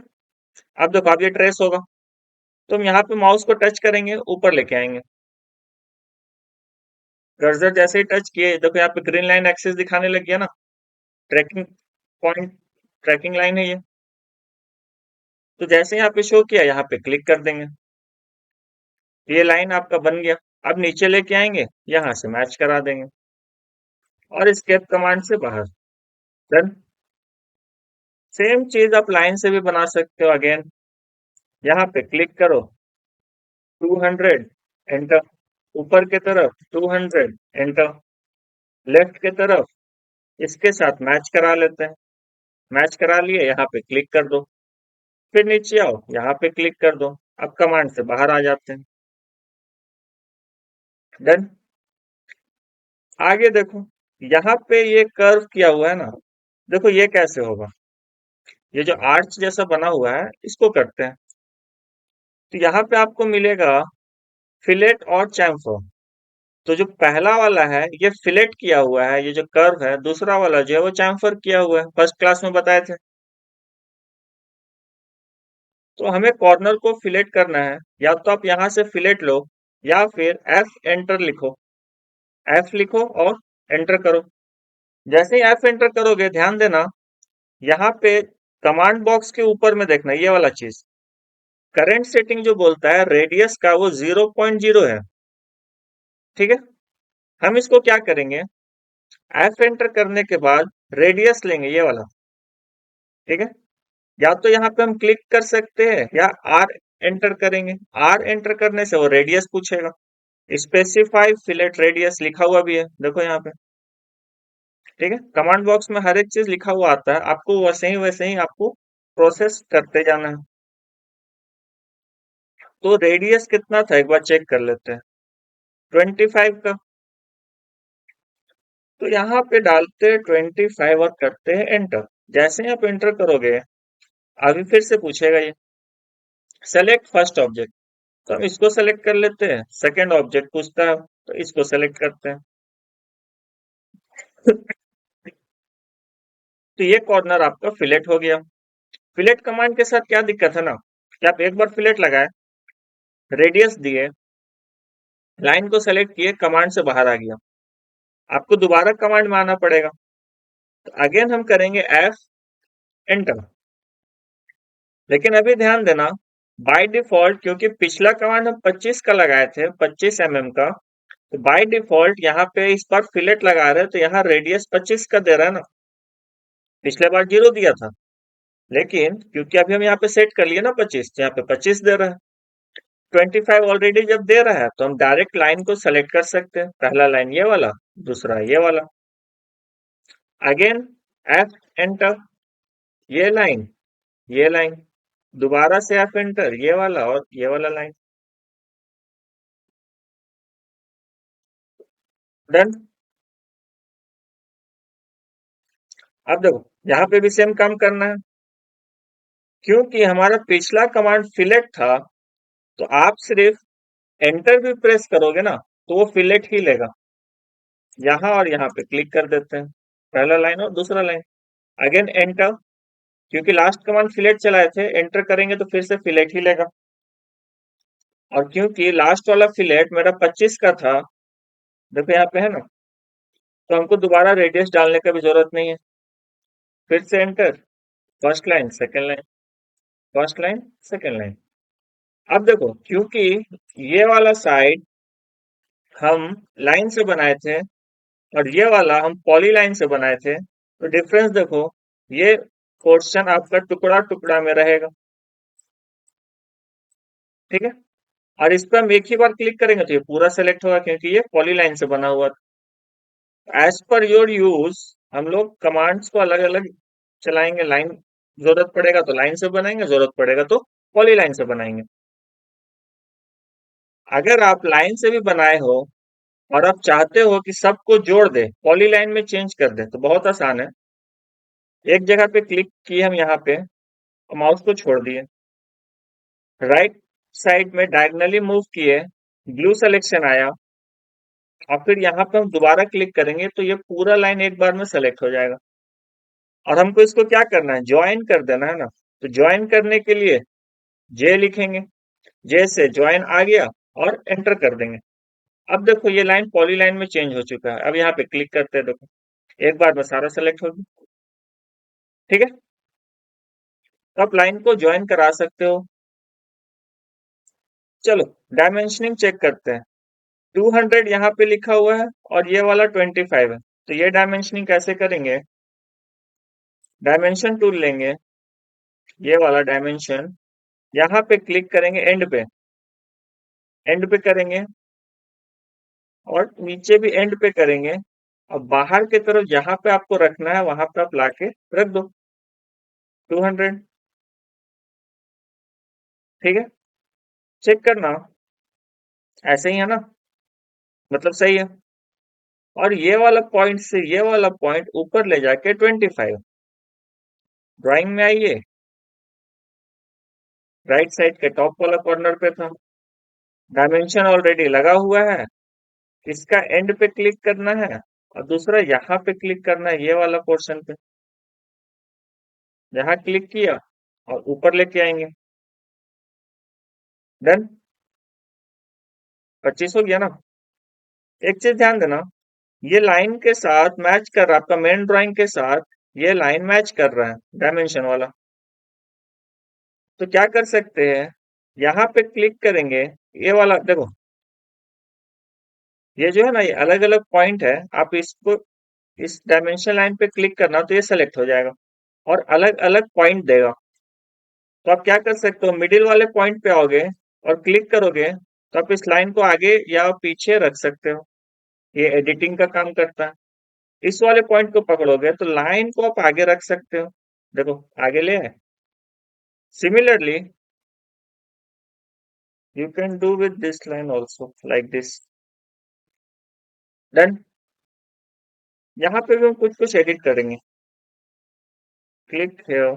अब देखो अब ये ट्रेस होगा, तो हम यहाँ पे माउस को टच करेंगे, ऊपर लेके आएंगे। कर्सर जैसे ही टच किए, देखो यहाँ पे ग्रीन लाइन एक्सिस दिखाने लग गया ना, ट्रैकिंग पॉइंट, ट्रैकिंग लाइन है ये। तो जैसे यहाँ पे शो किया, यहाँ पे क्लिक कर देंगे, ये लाइन आपका बन गया। अब नीचे लेके आएंगे, यहाँ से मैच करा देंगे, और एस्केप कमांड से बाहर। डन। सेम चीज आप लाइन से भी बना सकते हो। अगेन यहाँ पे क्लिक करो, 200, एंटर। ऊपर के तरफ 200, एंटर। लेफ्ट के तरफ इसके साथ मैच करा लेते हैं, मैच करा लिए, यहाँ पे क्लिक कर दो। फिर नीचे आओ, यहाँ पे क्लिक कर दो, अब कमांड से बाहर आ जाते हैं। डन। आगे देखो, यहाँ पे ये कर्व किया हुआ है ना, देखो ये कैसे होगा? ये जो आर्च जैसा बना हुआ है, इसको करते हैं। तो यहाँ पे आपको मिलेगा फिलेट और चैम्फर। तो जो पहला वाला है ये फिलेट किया हुआ है, ये जो कर्व है, दूसरा वाला जो है वो चैम्फर किया हुआ है, फर्स्ट क्लास में बताए थे। तो हमें कॉर्नर को फिलेट करना है, या तो आप यहाँ से फिलेट लो, या फिर एफ एंटर लिखो, एफ लिखो और एंटर करो। जैसे ही एफ एंटर करोगे, ध्यान देना यहाँ पे कमांड बॉक्स के ऊपर में देखना, ये वाला चीज करंट सेटिंग जो बोलता है रेडियस का, वो 0.0 है, ठीक है। हम इसको क्या करेंगे, एफ एंटर करने के बाद रेडियस लेंगे, ये वाला, ठीक है। या तो यहाँ पे हम क्लिक कर सकते हैं, या आर एंटर करेंगे। आर एंटर करने से वो रेडियस पूछेगा, स्पेसिफाई फिलेट रेडियस लिखा हुआ भी है, देखो यहाँ पे, ठीक है। कमांड बॉक्स में हर एक चीज लिखा हुआ आता है, आपको वैसे ही आपको प्रोसेस करते जाना है। तो रेडियस कितना था एक बार चेक कर लेते हैं, 25 का। तो यहाँ पे डालते हैं 25 और करते हैं एंटर। जैसे ही आप एंटर करोगे, अभी फिर से पूछेगा ये सेलेक्ट फर्स्ट ऑब्जेक्ट, तो हम इसको सेलेक्ट कर लेते हैं। सेकंड ऑब्जेक्ट पूछता है, तो इसको सेलेक्ट करते हैं। तो ये कॉर्नर आपका फिलेट हो गया। फिलेट कमांड के साथ क्या दिक्कत है ना, कि आप एक बार फिलेट लगाए, रेडियस दिए, लाइन को सेलेक्ट किए, कमांड से बाहर आ गया, आपको दोबारा कमांड में आना पड़ेगा। तो अगेन हम करेंगे एफ एंटर। लेकिन अभी ध्यान देना, बाय डिफॉल्ट, क्योंकि पिछला कमांड हम 25 का लगाए थे, 25 mm का, तो बाय डिफॉल्ट यहाँ पे इस बार फिलेट लगा रहे हैं, तो यहाँ रेडियस 25 का दे रहा है ना, पिछले बार 0 दिया था। लेकिन क्योंकि अभी हम यहाँ पे सेट कर लिए ना 25, तो यहाँ पे 25 दे रहा है। 25 ऑलरेडी जब दे रहा है, तो हम डायरेक्ट लाइन को सेलेक्ट कर सकते हैं, पहला लाइन ये वाला, दूसरा ये वाला। अगेन एफ एंटर, ये लाइन, ये लाइन, दोबारा से एफ एंटर, ये वाला और ये वाला लाइन। डन। अब देखो यहाँ पे भी सेम काम करना है, क्योंकि हमारा पिछला कमांड फिलेट था, तो आप सिर्फ एंटर भी प्रेस करोगे ना, तो वो फिलेट ही लेगा। यहाँ और यहाँ पे क्लिक कर देते हैं, पहला लाइन और दूसरा लाइन। अगेन एंटर, क्योंकि लास्ट कमांड फिलेट चलाए थे, एंटर करेंगे तो फिर से फिलेट ही लेगा। और क्योंकि लास्ट वाला फिलेट मेरा 25 का था, देखो यहाँ पे है ना, तो हमको दोबारा रेडियस डालने का भी जरूरत नहीं है। फिर से enter, first line second line, first line second line. अब देखो, क्योंकि ये वाला साइड हम लाइन से बनाए थे, और ये वाला हम पॉली लाइन से बनाए थे, तो डिफरेंस देखो, ये पोर्शन आपका टुकड़ा टुकड़ा में रहेगा, ठीक है। और इस पर हम एक ही बार क्लिक करेंगे तो ये पूरा सेलेक्ट होगा क्योंकि ये पॉलीलाइन से बना हुआ था। एज पर योर यूज हम लोग कमांड्स को अलग अलग चलाएंगे। लाइन जरूरत पड़ेगा तो लाइन से बनाएंगे, जरूरत पड़ेगा तो पॉलीलाइन से बनाएंगे। अगर आप लाइन से भी बनाए हो और आप चाहते हो कि सबको जोड़ दे, पॉलीलाइन में चेंज कर दे, तो बहुत आसान है। एक जगह पे क्लिक किए हम यहाँ पे, माउस को छोड़ दिए, राइट साइड में डायगनली मूव किए, ब्लू सिलेक्शन आया, और फिर यहाँ पे हम दोबारा क्लिक करेंगे तो ये पूरा लाइन एक बार में सेलेक्ट हो जाएगा। और हमको इसको क्या करना है, ज्वाइन कर देना है ना। तो ज्वाइन करने के लिए जे लिखेंगे, जे से ज्वाइन आ गया, और एंटर कर देंगे। अब देखो ये लाइन पॉली लाइन में चेंज हो चुका है। अब यहाँ पे क्लिक करते हैं, देखो एक बार में सारा सेलेक्ट हो गया। ठीक है, तो आप लाइन को ज्वाइन करा सकते हो। चलो डायमेंशनिंग चेक करते हैं। 200 यहाँ पे लिखा हुआ है और ये वाला 25 है, तो ये डायमेंशनिंग कैसे करेंगे। डायमेंशन टूल लेंगे, ये वाला डायमेंशन, यहाँ पे क्लिक करेंगे, एंड पे करेंगे, और नीचे भी एंड पे करेंगे। अब बाहर की तरफ जहां पे आपको रखना है वहां पे आप लाके रख दो 200। ठीक है, चेक करना, ऐसे ही है ना, मतलब सही है। और ये वाला पॉइंट से ये वाला पॉइंट ऊपर ले जाके 25, ड्राइंग में आइए, राइट साइड के टॉप वाला कॉर्नर पे था। डायमेंशन ऑलरेडी लगा हुआ है, इसका एंड पे क्लिक करना है, और दूसरा यहाँ पे क्लिक करना है, ये वाला पोर्शन पे। यहाँ क्लिक किया और ऊपर लेके आएंगे, डन। 25 हो गया ना। एक चीज ध्यान देना, ये लाइन के साथ मैच कर रहा है, आपका मेन ड्राइंग के साथ ये लाइन मैच कर रहा है, डायमेंशन वाला। तो क्या कर सकते हैं, यहाँ पे क्लिक करेंगे, ये वाला देखो, ये जो है ना, ये अलग अलग पॉइंट है। आप इसको इस डायमेंशन लाइन पे क्लिक करना तो ये सेलेक्ट हो जाएगा और अलग अलग पॉइंट देगा। तो आप क्या कर सकते हो, मिडिल वाले पॉइंट पे आओगे और क्लिक करोगे तो आप इस लाइन को आगे या पीछे रख सकते हो। ये एडिटिंग का काम करता है। इस वाले पॉइंट को पकड़ोगे तो लाइन को आप आगे रख सकते हो, देखो आगे ले आए। Similarly you can do with this line also like this, done. यहाँ पे भी हम कुछ कुछ एडिट करेंगे। Click here,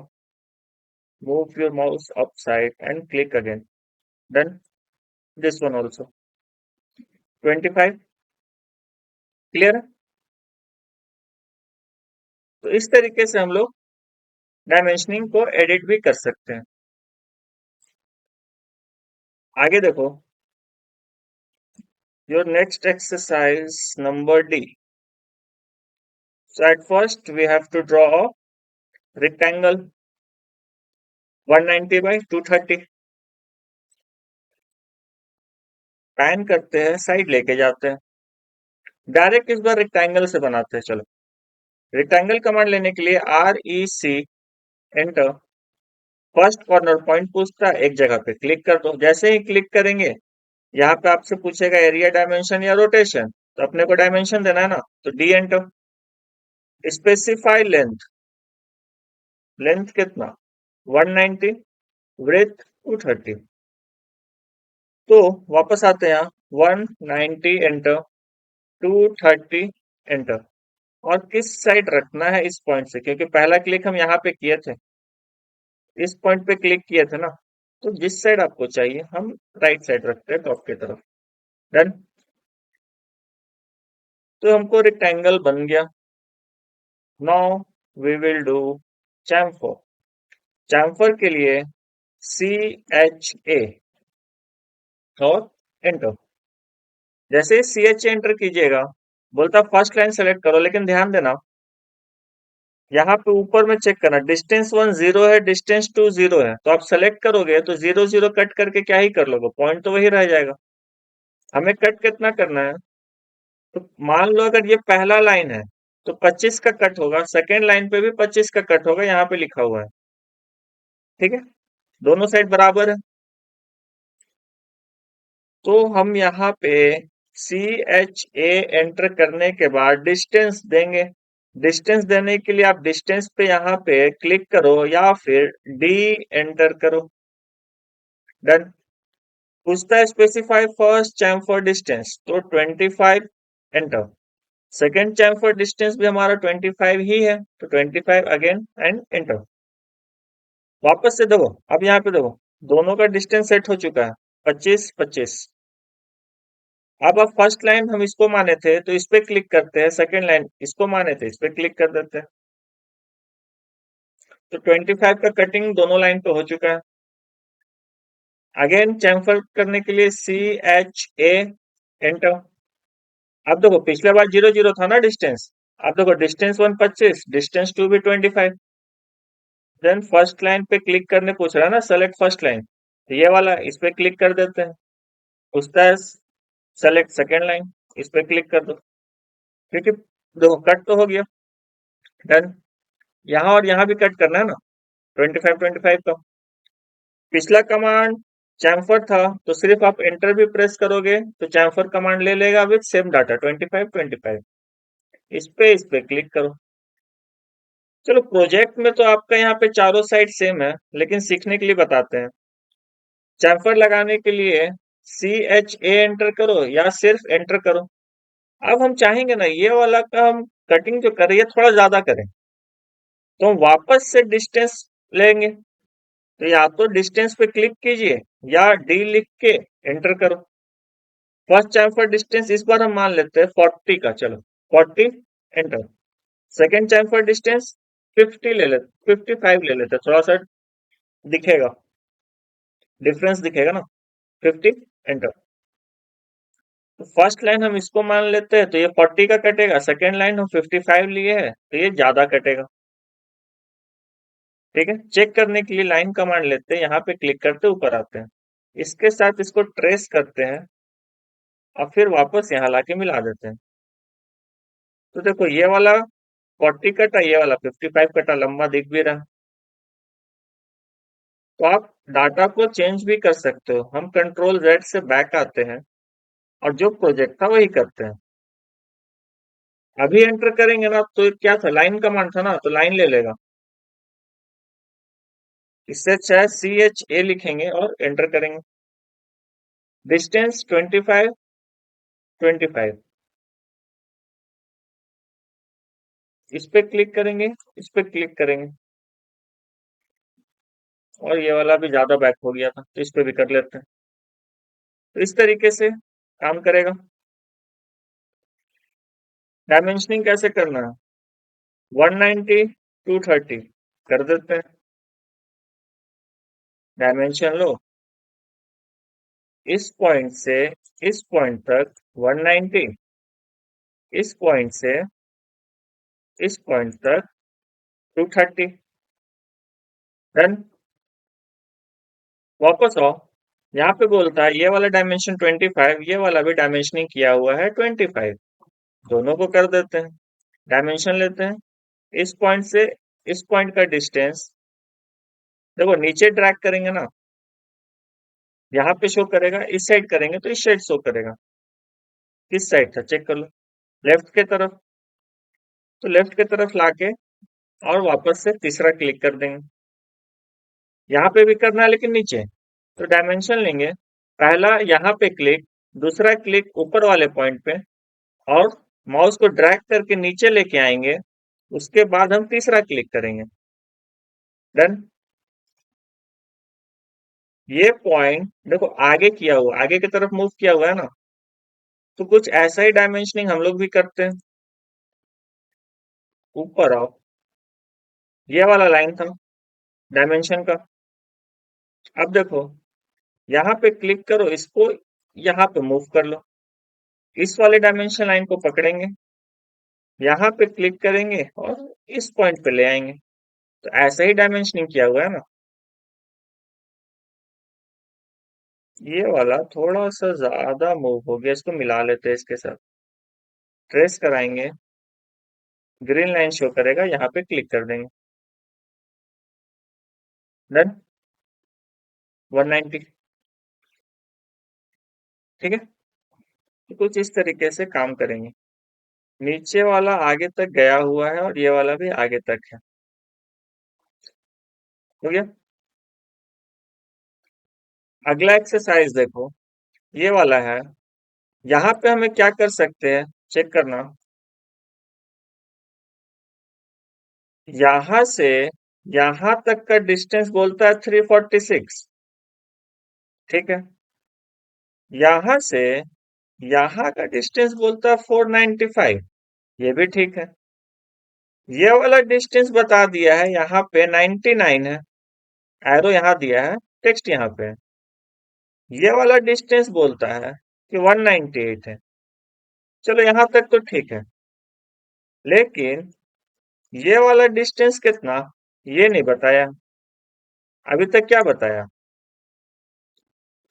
move your mouse up side and click again, done. This one also 25, clear है। तो इस तरीके से हम लोग डायमेंशनिंग को एडिट भी कर सकते हैं। आगे देखो, your next exercise number D. So at first we have to draw a rectangle 190 by 230। Pan करते हैं, साइड लेके जाते हैं, डायरेक्ट इस बार रेक्टेंगल से बनाते हैं। चलो रेक्टेंगल कमांड लेने के लिए REC enter. First corner point पूछता है, एक जगह पे क्लिक कर दो। जैसे ही क्लिक करेंगे यहाँ पे आपसे पूछेगा एरिया डायमेंशन या रोटेशन, तो अपने को डायमेंशन देना है ना, तो D enter. Specify length, length कितना, 190, ब्रेथ 230। तो वापस आते हैं यहाँ, 190 एंटर, 230 एंटर। और किस साइड रखना है इस पॉइंट से, क्योंकि पहला क्लिक हम यहाँ पे किए थे, इस पॉइंट पे क्लिक किए थे ना, तो जिस साइड आपको चाहिए हम राइट साइड रखते हैं, टॉप की तरफ, डन। तो हमको रेक्टेंगल बन गया। Now we will do chamfer. Chamfer के लिए CHA और एंटर। जैसे CHA एंटर कीजिएगा, बोलता फर्स्ट लाइन सेलेक्ट करो, लेकिन ध्यान देना यहाँ पे ऊपर में चेक करना, डिस्टेंस 1 0 है, डिस्टेंस 2 0 है। तो आप सेलेक्ट करोगे तो 0 0 कट करके क्या ही कर लोगे, पॉइंट तो वही रह जाएगा। हमें कट कितना करना है, तो मान लो अगर ये पहला लाइन है तो 25 का कट होगा, सेकेंड लाइन पे भी 25 का कट होगा, यहाँ पे लिखा हुआ है। ठीक है, दोनों साइड बराबर है। तो हम यहाँ पे CHA एंटर करने के बाद डिस्टेंस देंगे। डिस्टेंस देने के लिए आप डिस्टेंस पे यहाँ पे क्लिक करो या फिर D एंटर करो। डन। पूछता है स्पेसिफाई फर्स्ट चैम्फर डिस्टेंस, तो 25 एंटर। सेकेंड चैम्फर डिस्टेंस भी हमारा 25 ही है, तो 25 अगेन एंड एंटर। वापस से देखो, अब यहाँ पे देखो, दोनों का डिस्टेंस सेट हो चुका है, 25 25। अब फर्स्ट लाइन हम इसको माने थे तो इस पे क्लिक करते हैं, सेकंड लाइन इसको माने थे इस पे क्लिक कर देते हैं। तो 25 का कटिंग दोनों लाइन पे हो चुका है। अगेन चैम्फर करने के लिए CHA एंटर। अब देखो पिछले बार 0 0 था ना डिस्टेंस, अब देखो डिस्टेंस 1 25, डिस्टेंस 2 भी 25। देन फर्स्ट लाइन पे क्लिक करने पूछ रहा है ना, सेलेक्ट फर्स्ट लाइन, तो ये वाला इस पे क्लिक कर देते हैं। पूछता है सेलेक्ट सेकेंड लाइन, इस पे क्लिक कर दो, क्योंकि देखो कट तो हो गया। डन। यहाँ और यहाँ भी कट करना है ना, 25 25 का। पिछला कमांड चैम्फर था, तो सिर्फ आप एंटर भी प्रेस करोगे तो चैम्फर कमांड ले लेगा विद सेम डाटा 25 25। इस पे क्लिक करो। चलो प्रोजेक्ट में तो आपका यहाँ पे चारों साइड सेम है, लेकिन सीखने के लिए बताते हैं। चैम्फर लगाने के लिए CHA एंटर करो या सिर्फ एंटर करो। अब हम चाहेंगे ना ये वाला का हम कटिंग जो करें ये थोड़ा ज्यादा करें, तो हम वापस से डिस्टेंस लेंगे। तो या तो डिस्टेंस पे क्लिक कीजिए या D लिख के एंटर करो। फर्स्ट चैम्फर डिस्टेंस इस बार हम मान लेते हैं 40 का, चलो 40 एंटर। सेकेंड चैम्फर डिस्टेंस 50 ले लेते, 55 ले लेते, थोड़ा सा दिखेगा, डिफरेंस दिखेगा ना, 50 एंटर। तो फर्स्ट लाइन हम इसको मान लेते हैं तो ये 40 का कटेगा, सेकेंड लाइन हम 55 लिए हैं तो ये ज्यादा कटेगा। ठीक है, चेक करने के लिए लाइन कमांड लेते हैं, यहाँ पे क्लिक करते ऊपर आते हैं, इसके साथ इसको ट्रेस करते हैं और फिर वापस यहाँ लाके मिला देते हैं। तो देखो ये वाला 40 कटा, ये वाला 55 कटा, लंबा दिख भी रहा। तो आप डाटा को चेंज भी कर सकते हो। हम कंट्रोल Z से बैक आते हैं और जो प्रोजेक्ट था वही करते हैं। अभी एंटर करेंगे ना तो क्या था, लाइन कमांड था ना, तो लाइन ले लेगा। इससे अच्छा है CHA लिखेंगे और एंटर करेंगे। डिस्टेंस 25 25, इस पे क्लिक करेंगे, इस पे क्लिक करेंगे, और ये वाला भी ज्यादा बैक हो गया था तो इस पे भी कर लेते हैं। तो इस तरीके से काम करेगा। डायमेंशनिंग कैसे करना है, 190 230 कर देते हैं। डायमेंशन लो, इस पॉइंट से इस पॉइंट तक 190, इस पॉइंट से इस पॉइंट तक 230। डन। वापस आओ, यहाँ पे बोलता है ये वाला डायमेंशन 25, ये वाला भी डायमेंशनिंग किया हुआ है 25, दोनों को कर देते हैं। डायमेंशन लेते हैं, इस पॉइंट से इस पॉइंट का डिस्टेंस, देखो नीचे ड्रैग करेंगे ना, यहाँ पे शो करेगा, इस साइड करेंगे तो इस साइड शो करेगा। किस साइड था चेक कर लो, लेफ्ट के तरफ, तो लेफ्ट के तरफ लाके और वापस से तीसरा क्लिक कर देंगे। यहाँ पे भी करना है लेकिन नीचे, तो डायमेंशन लेंगे, पहला यहाँ पे क्लिक, दूसरा क्लिक ऊपर वाले पॉइंट पे, और माउस को ड्रैग करके नीचे लेके आएंगे, उसके बाद हम तीसरा क्लिक करेंगे। डन। ये पॉइंट देखो आगे किया हुआ, आगे की तरफ मूव किया हुआ है ना, तो कुछ ऐसा ही डायमेंशनिंग हम लोग भी करते हैं। ऊपर आओ, ये वाला लाइन था डायमेंशन का। अब देखो यहाँ पे क्लिक करो, इसको यहाँ पे मूव कर लो, इस वाले डायमेंशन लाइन को पकड़ेंगे, यहाँ पे क्लिक करेंगे और इस पॉइंट पे ले आएंगे, तो ऐसा ही डायमेंशनिंग किया हुआ है ना। ये वाला थोड़ा सा ज्यादा मूव हो गया, इसको मिला लेते हैं इसके साथ, ट्रेस कराएंगे, ग्रीन लाइन शो करेगा, यहाँ पे क्लिक कर देंगे। डन। 190। ठीक है, तो कुछ इस तरीके से काम करेंगे। नीचे वाला आगे तक गया हुआ है और ये वाला भी आगे तक है। हो गया। अगला एक्सरसाइज देखो, ये वाला है। यहाँ पे हमें क्या कर सकते हैं, चेक करना। यहाँ से यहाँ तक का डिस्टेंस बोलता है 346। ठीक है। यहाँ से यहाँ का डिस्टेंस बोलता है 495। ये भी ठीक है। ये वाला डिस्टेंस बता दिया है यहाँ पे 99 है। एरो यहाँ दिया है, टेक्स्ट यहाँ पे है। ये वाला डिस्टेंस बोलता है कि 198 है। चलो यहाँ तक तो ठीक है। लेकिन ये वाला डिस्टेंस कितना, ये नहीं बताया। अभी तक क्या बताया?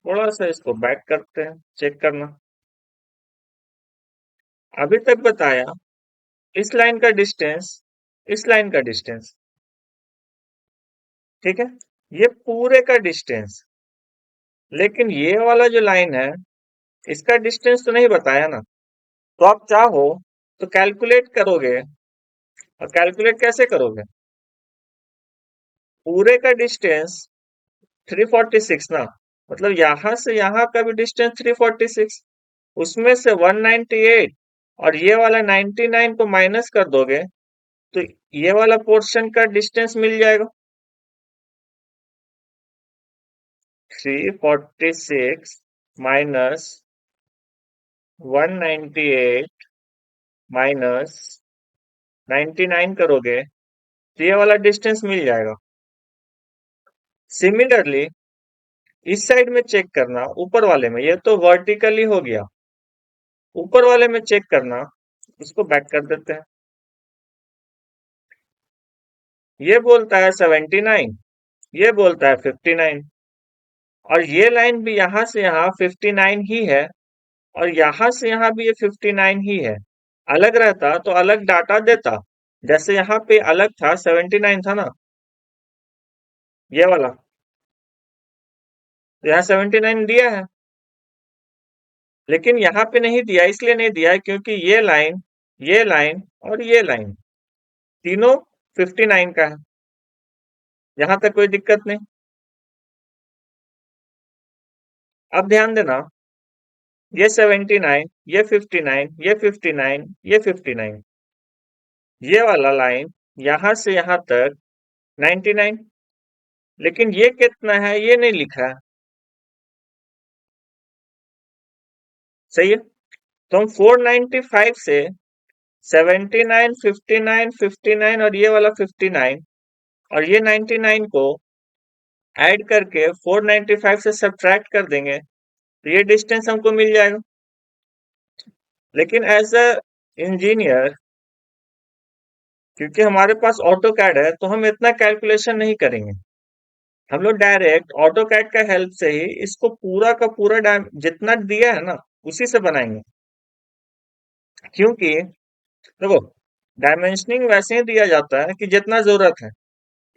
थोड़ा सा इसको बैक करते हैं, चेक करना। अभी तक बताया इस लाइन का डिस्टेंस, इस लाइन का डिस्टेंस। ठीक है, ये पूरे का डिस्टेंस। लेकिन ये वाला जो लाइन है, इसका डिस्टेंस तो नहीं बताया ना। तो आप चाहो तो कैलकुलेट करोगे, और कैलकुलेट कैसे करोगे? पूरे का डिस्टेंस 346 ना, मतलब यहां से यहां का भी डिस्टेंस 346, उसमें से 198 और ये वाला 99 को माइनस कर दोगे तो ये वाला पोर्शन का डिस्टेंस मिल जाएगा। 346 माइनस 198 माइनस 99 करोगे तो ये वाला डिस्टेंस मिल जाएगा। सिमिलरली इस साइड में चेक करना, ऊपर वाले में, ये तो वर्टिकली हो गया। ऊपर वाले में चेक करना, इसको बैक कर देते हैं। ये बोलता है 79, ये बोलता है 59, और ये लाइन भी यहां से यहां 59 ही है, और यहां से यहां भी ये 59 ही है। अलग रहता तो अलग डाटा देता। जैसे यहाँ पे अलग था, 79 था ना, ये वाला, तो यहाँ 79 दिया है। लेकिन यहाँ पे नहीं दिया, इसलिए नहीं दिया है क्योंकि ये लाइन और ये लाइन तीनों 59 का है। यहाँ तक कोई दिक्कत नहीं। अब ध्यान देना, ये 79, ये 59, ये 59, ये 59, ये वाला लाइन यहां से यहां तक 99। लेकिन ये कितना है ये नहीं लिखा है। सही है, तो हम 495 से 79, 59, 59 और ये वाला 59 और ये 99 को ऐड करके 495 से सब्ट्रैक्ट कर देंगे तो ये डिस्टेंस हमको मिल जाएगा। लेकिन एज अ इंजीनियर, क्योंकि हमारे पास ऑटो कैड है, तो हम इतना कैलकुलेशन नहीं करेंगे। हम लोग डायरेक्ट ऑटो कैड का हेल्प से ही इसको पूरा का पूरा जितना दिया है ना, उसी से बनाएंगे। क्योंकि देखो, डायमेंशनिंग वैसे ही दिया जाता है कि जितना जरूरत है।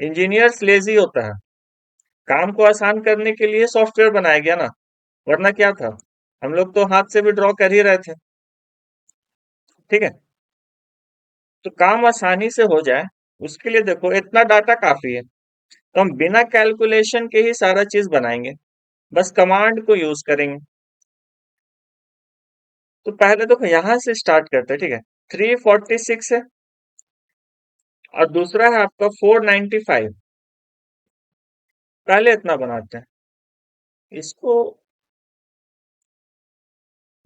इंजीनियर्स लेजी होता है, काम को आसान करने के लिए सॉफ्टवेयर बनाया गया ना, वरना क्या था, हम लोग तो हाथ से भी ड्रॉ कर ही रहे थे। ठीक है, तो काम आसानी से हो जाए, उसके लिए देखो इतना डाटा काफी है, तो हम बिना कैलकुलेशन के ही सारा चीज बनाएंगे, बस कमांड को यूज करेंगे। तो पहले देखो यहां से स्टार्ट करते हैं। ठीक है, 346 है और दूसरा है आपका 495। पहले इतना बनाते हैं, इसको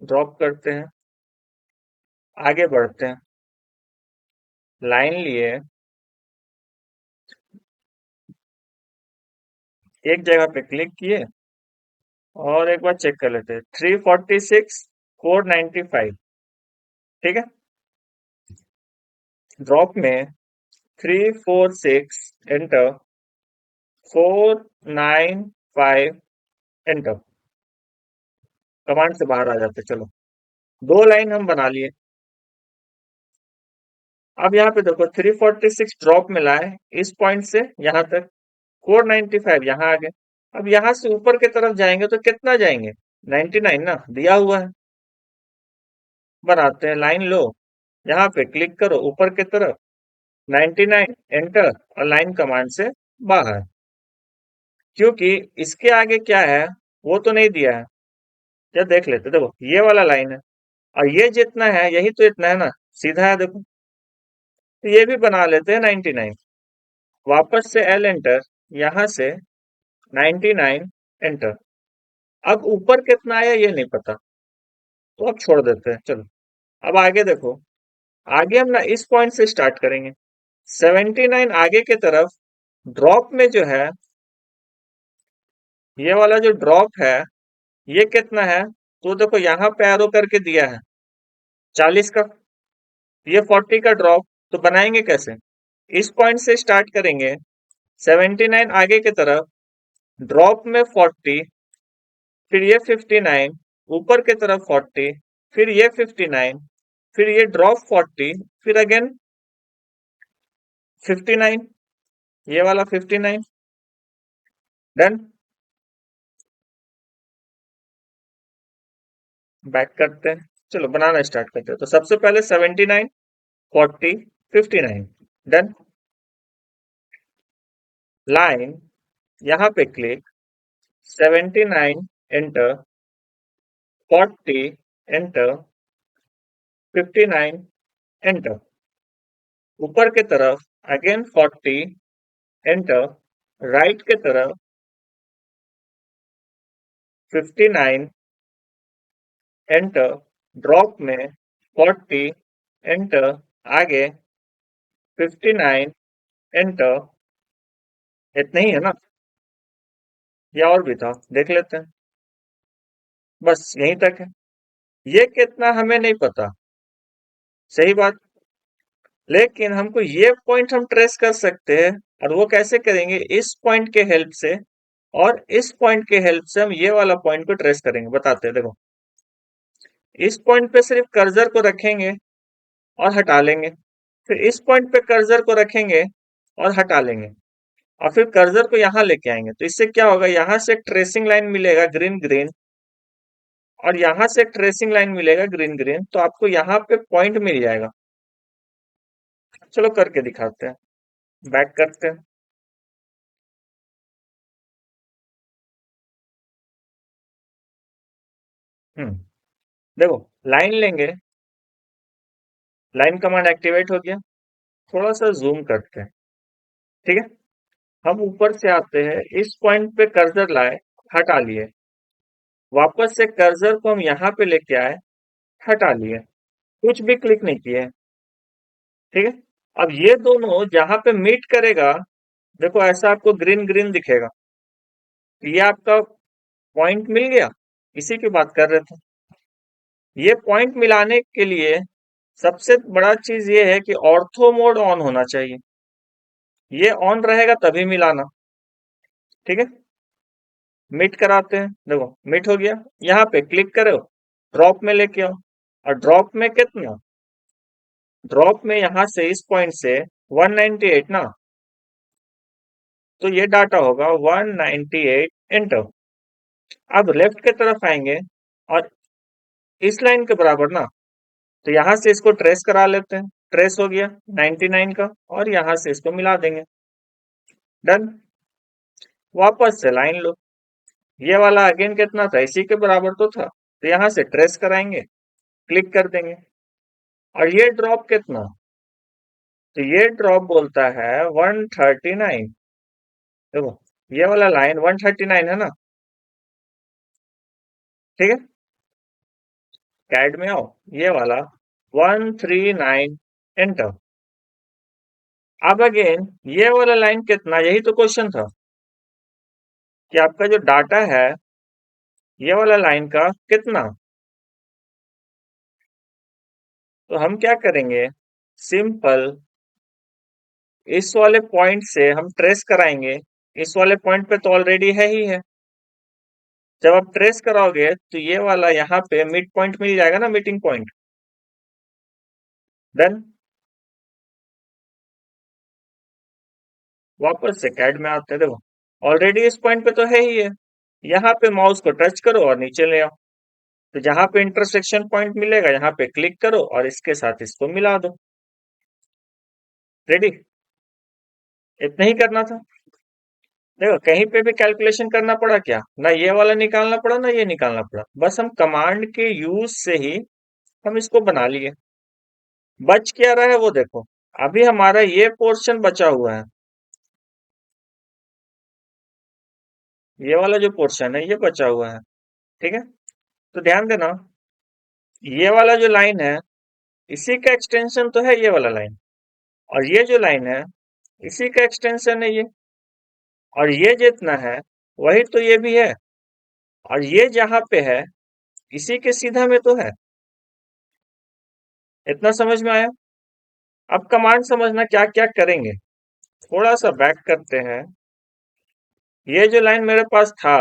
ड्रॉप करते हैं, आगे बढ़ते हैं। लाइन लिए, एक जगह पे क्लिक किए, और एक बार चेक कर लेते हैं। 346, 495। ठीक है, ड्रॉप में 346 एंटर, 495 एंटर। कमांड से बाहर आ जाते, चलो। दो लाइन हम बना लिए। अब यहाँ पे देखो 346 ड्रॉप मिला है इस पॉइंट से यहाँ तक, 495 यहाँ आ गए। अब यहाँ से ऊपर की तरफ जाएंगे तो कितना जाएंगे? 99 ना दिया हुआ है। बनाते हैं लाइन लो, यहाँ पे क्लिक करो ऊपर की तरफ, 99 एंटर और लाइन कमांड से बाहर। क्योंकि इसके आगे क्या है वो तो नहीं दिया है। या देख लेते, देखो ये वाला लाइन है और ये जितना है यही तो इतना है ना, सीधा है देखो। तो ये भी बना लेते हैं 99, वापस से एल एंटर, यहां से 99 एंटर। अब ऊपर कितना आया ये नहीं पता, तो अब छोड़ देते हैं चलो। अब आगे देखो, आगे हम ना इस पॉइंट से स्टार्ट करेंगे। 79 आगे की तरफ ड्रॉप में जो है, ये वाला जो ड्रॉप है ये कितना है, तो देखो यहाँ पे एरो करके दिया है 40 का, ये 40 का ड्रॉप। तो बनाएंगे कैसे, इस पॉइंट से स्टार्ट करेंगे, 79 आगे की तरफ, ड्रॉप में 40, फिर ये 59, ऊपर की तरफ 40, फिर ये 59, फिर ये ड्रॉप 40, फिर अगेन 59, ये वाला 59। डन। बैक करते हैं, चलो बनाना स्टार्ट करते हैं। तो सबसे पहले 79, 40, 59। डन। लाइन, यहाँ पे क्लिक, 79 एंटर, 40 एंटर, 59 एंटर, ऊपर की तरफ अगेन 40 एंटर, राइट की तरफ 59 एंटर, ड्रॉप में 40 एंटर, आगे 59 एंटर। इतना ही है ना, या और भी था देख लेते हैं। बस यहीं तक है, ये कितना हमें नहीं पता, सही बात। लेकिन हमको ये पॉइंट हम ट्रेस कर सकते हैं, और वो कैसे करेंगे, इस पॉइंट के हेल्प से और इस पॉइंट के हेल्प से हम ये वाला पॉइंट को ट्रेस करेंगे। बताते हैं देखो, इस पॉइंट पे सिर्फ कर्सर को रखेंगे और हटा लेंगे, फिर इस पॉइंट पे कर्सर को रखेंगे और हटा लेंगे, और फिर कर्सर को यहाँ लेके आएंगे। तो इससे क्या होगा, यहाँ से एक ट्रेसिंग लाइन मिलेगा ग्रीन ग्रीन, और यहाँ से एक ट्रेसिंग लाइन मिलेगा ग्रीन ग्रीन, तो आपको यहाँ पे पॉइंट मिल जाएगा। चलो करके दिखाते हैं, बैक करते हैं। हम्म, देखो लाइन लेंगे, लाइन कमांड एक्टिवेट हो गया। थोड़ा सा जूम करते हैं, ठीक है। हम ऊपर से आते हैं, इस पॉइंट पे कर्सर लाए, हटा लिए, वापस से कर्सर को हम यहाँ पे लेके आए, हटा लिए, कुछ भी क्लिक नहीं किए, ठीक है। अब ये दोनों जहां पे मीट करेगा, देखो ऐसा आपको ग्रीन ग्रीन दिखेगा, ये आपका पॉइंट मिल गया। इसी की बात कर रहे थे। ये पॉइंट मिलाने के लिए सबसे बड़ा चीज ये है कि ऑर्थो मोड ऑन होना चाहिए, ये ऑन रहेगा तभी मिलाना, ठीक है। मीट कराते हैं, देखो मीट हो गया, यहाँ पे क्लिक करो, ड्रॉप में लेके आओ, और ड्रॉप में कितना, ड्रॉप में यहां से इस पॉइंट से 198 ना, तो ये डाटा होगा 198 एंटर। अब लेफ्ट की तरफ आएंगे और इस लाइन के बराबर ना, तो यहां से इसको ट्रेस करा लेते हैं, ट्रेस हो गया 99 का, और यहां से इसको मिला देंगे। डन। वापस से लाइन लो, ये वाला अगेन कितना था, इसी के बराबर तो था, तो यहां से ट्रेस कराएंगे, क्लिक कर देंगे, और ये ड्रॉप कितना, तो ये ड्रॉप बोलता है 139। देखो ये वाला लाइन 139 है ना, ठीक है। कैड में आओ, ये वाला 139 एंटर। अब अगेन ये वाला लाइन कितना, यही तो क्वेश्चन था कि आपका जो डाटा है ये वाला लाइन का कितना। तो हम क्या करेंगे, सिंपल इस वाले पॉइंट से हम ट्रेस कराएंगे, इस वाले पॉइंट पे तो ऑलरेडी है ही है। जब आप ट्रेस कराओगे तो ये वाला यहाँ पे मिड पॉइंट मिल जाएगा ना, मीटिंग पॉइंट। देन वापस से कैड में आते हैं, देखो ऑलरेडी इस पॉइंट पे तो है ही है, यहाँ पे माउस को टच करो और नीचे ले आओ। तो जहां पे इंटरसेक्शन पॉइंट मिलेगा यहाँ पे क्लिक करो और इसके साथ इसको मिला दो। रेडी। इतना ही करना था। देखो कहीं पे भी कैलकुलेशन करना पड़ा क्या? ना ये वाला निकालना पड़ा ना ये निकालना पड़ा, बस हम कमांड के यूज से ही हम इसको बना लिए। बच क्या रहा है वो देखो। अभी हमारा ये पोर्शन बचा हुआ है, ये वाला जो पोर्शन है ये बचा हुआ है। ठीक है। तो ध्यान देना, ये वाला जो लाइन है इसी का एक्सटेंशन तो है ये वाला लाइन, और ये जो लाइन है इसी का एक्सटेंशन है ये, और ये जितना है वही तो ये भी है, और ये जहां पे है इसी के सीधा में तो है। इतना समझ में आया? अब कमांड समझना क्या क्या करेंगे। थोड़ा सा बैक करते हैं। ये जो लाइन मेरे पास था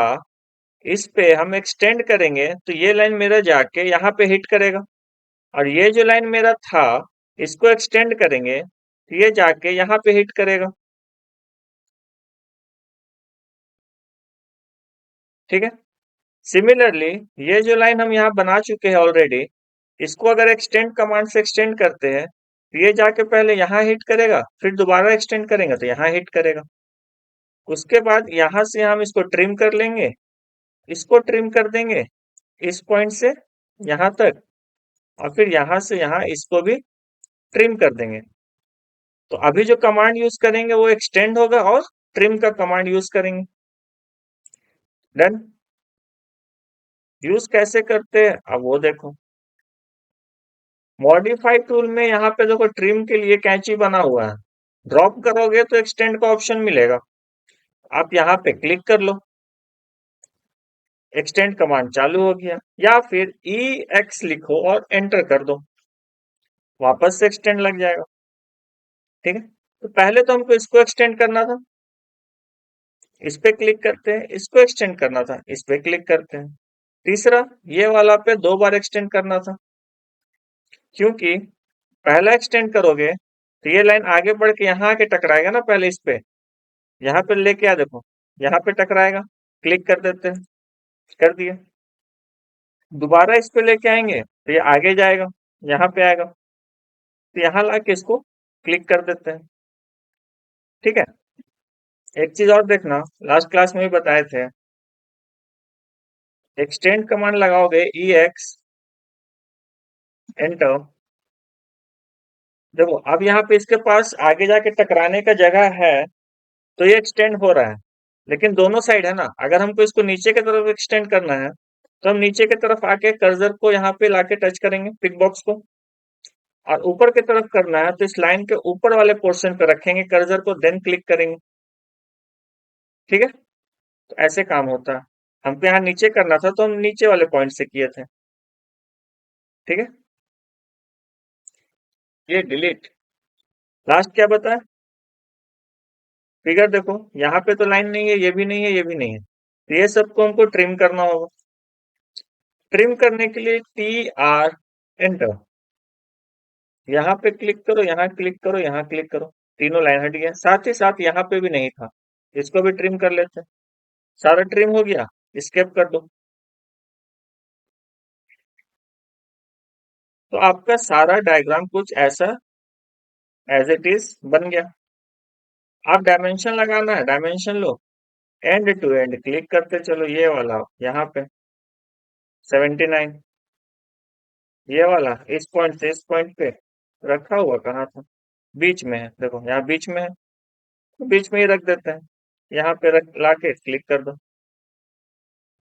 इस पे हम एक्सटेंड करेंगे तो ये लाइन मेरा जाके यहाँ पे हिट करेगा, और ये जो लाइन मेरा था इसको एक्सटेंड करेंगे तो ये जाके यहाँ पे हिट करेगा। ठीक है। सिमिलरली ये जो लाइन हम यहाँ बना चुके हैं ऑलरेडी, इसको अगर एक्सटेंड कमांड से एक्सटेंड करते हैं तो ये जाके पहले यहाँ हिट करेगा, फिर दोबारा एक्सटेंड करेंगे तो यहाँ हिट करेगा। उसके बाद यहाँ से हम इसको ट्रिम कर लेंगे, इसको ट्रिम कर देंगे इस पॉइंट से यहाँ तक, और फिर यहाँ से यहाँ इसको भी ट्रिम कर देंगे। तो अभी जो कमांड यूज करेंगे वो एक्सटेंड होगा और ट्रिम का कमांड यूज करेंगे। डन। यूज कैसे करते हैं अब वो देखो। मॉडिफाई टूल में यहाँ पे देखो ट्रिम के लिए कैंची बना हुआ है, ड्रॉप करोगे तो एक्सटेंड का ऑप्शन मिलेगा, आप यहाँ पे क्लिक कर लो, एक्सटेंड कमांड चालू हो गया। या फिर ई एक्स लिखो और एंटर कर दो, वापस से एक्सटेंड लग जाएगा। ठीक है। तो पहले तो हमको इसको एक्सटेंड करना था, इस पे क्लिक करते हैं, इसको एक्सटेंड करना था, इस पे क्लिक करते हैं। तीसरा, ये वाला पे 2 बार एक्सटेंड करना था, क्योंकि पहला एक्सटेंड करोगे तो ये लाइन आगे बढ़ के यहाँ आके टकराएगा ना, पहले इस पे, यहाँ पे लेके आ देखो, यहाँ पे टकराएगा, क्लिक कर देते हैं, कर दिए। दोबारा इस पे लेके आएंगे तो ये आगे जाएगा, यहाँ पे आएगा, तो यहाँ ला के इसको क्लिक कर देते हैं। ठीक है। एक चीज और देखना, लास्ट क्लास में भी बताए थे, एक्सटेंड कमांड लगाओगे ई एक्स एंटर। देखो अब यहाँ पे इसके पास आगे जाके टकराने का जगह है तो ये एक्सटेंड हो रहा है, लेकिन दोनों साइड है ना। अगर हमको इसको नीचे की तरफ एक्सटेंड करना है तो हम नीचे की तरफ आके कर्सर को यहाँ पे लाके टच करेंगे पिक बॉक्स को, और ऊपर की तरफ करना है तो इस लाइन के ऊपर वाले पोर्शन पे रखेंगे कर्सर को, देन क्लिक करेंगे। ठीक है। तो ऐसे काम होता है। हमको यहाँ नीचे करना था तो हम नीचे वाले पॉइंट से किए थे। ठीक है। ये डिलीट। लास्ट क्या बताया? फिगर देखो, यहाँ पे तो लाइन नहीं है, ये भी नहीं है, ये भी नहीं है, तो ये सबको हमको ट्रिम करना होगा। ट्रिम करने के लिए टी आर एंटर, यहाँ पे क्लिक करो, यहाँ क्लिक करो, यहाँ क्लिक करो, तीनों लाइन हट गया। साथ ही साथ यहाँ पे भी नहीं था, इसको भी ट्रिम कर लेते हैं। सारा ट्रिम हो गया, स्केप कर दो, तो आपका सारा डायग्राम कुछ ऐसा एज इट इज बन गया। आप डायमेंशन लगाना है, डायमेंशन लो, एंड टू एंड क्लिक करते चलो, ये वाला यहाँ पे 79, ये वाला इस पॉइंट से इस पॉइंट पे रखा हुआ कहाँ था? बीच में है, देखो यहाँ बीच में है, तो बीच में ही रख देते हैं। यहाँ पे रख लाके क्लिक कर दो।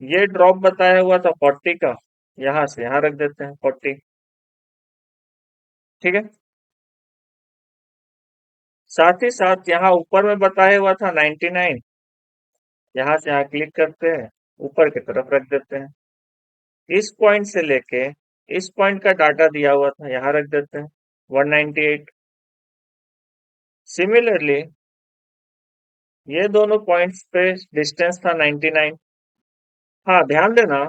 ये ड्रॉप बताया हुआ था 40 का, यहाँ से यहाँ रख देते हैं 40। ठीक है। साथ ही साथ यहाँ ऊपर में बताया हुआ था 99, यहाँ से यहाँ क्लिक करते हैं, ऊपर की तरफ रख देते हैं। इस पॉइंट से लेके इस पॉइंट का डाटा दिया हुआ था, यहाँ रख देते हैं 198। सिमिलरली ये दोनों पॉइंट्स पे डिस्टेंस था 99। हाँ ध्यान देना,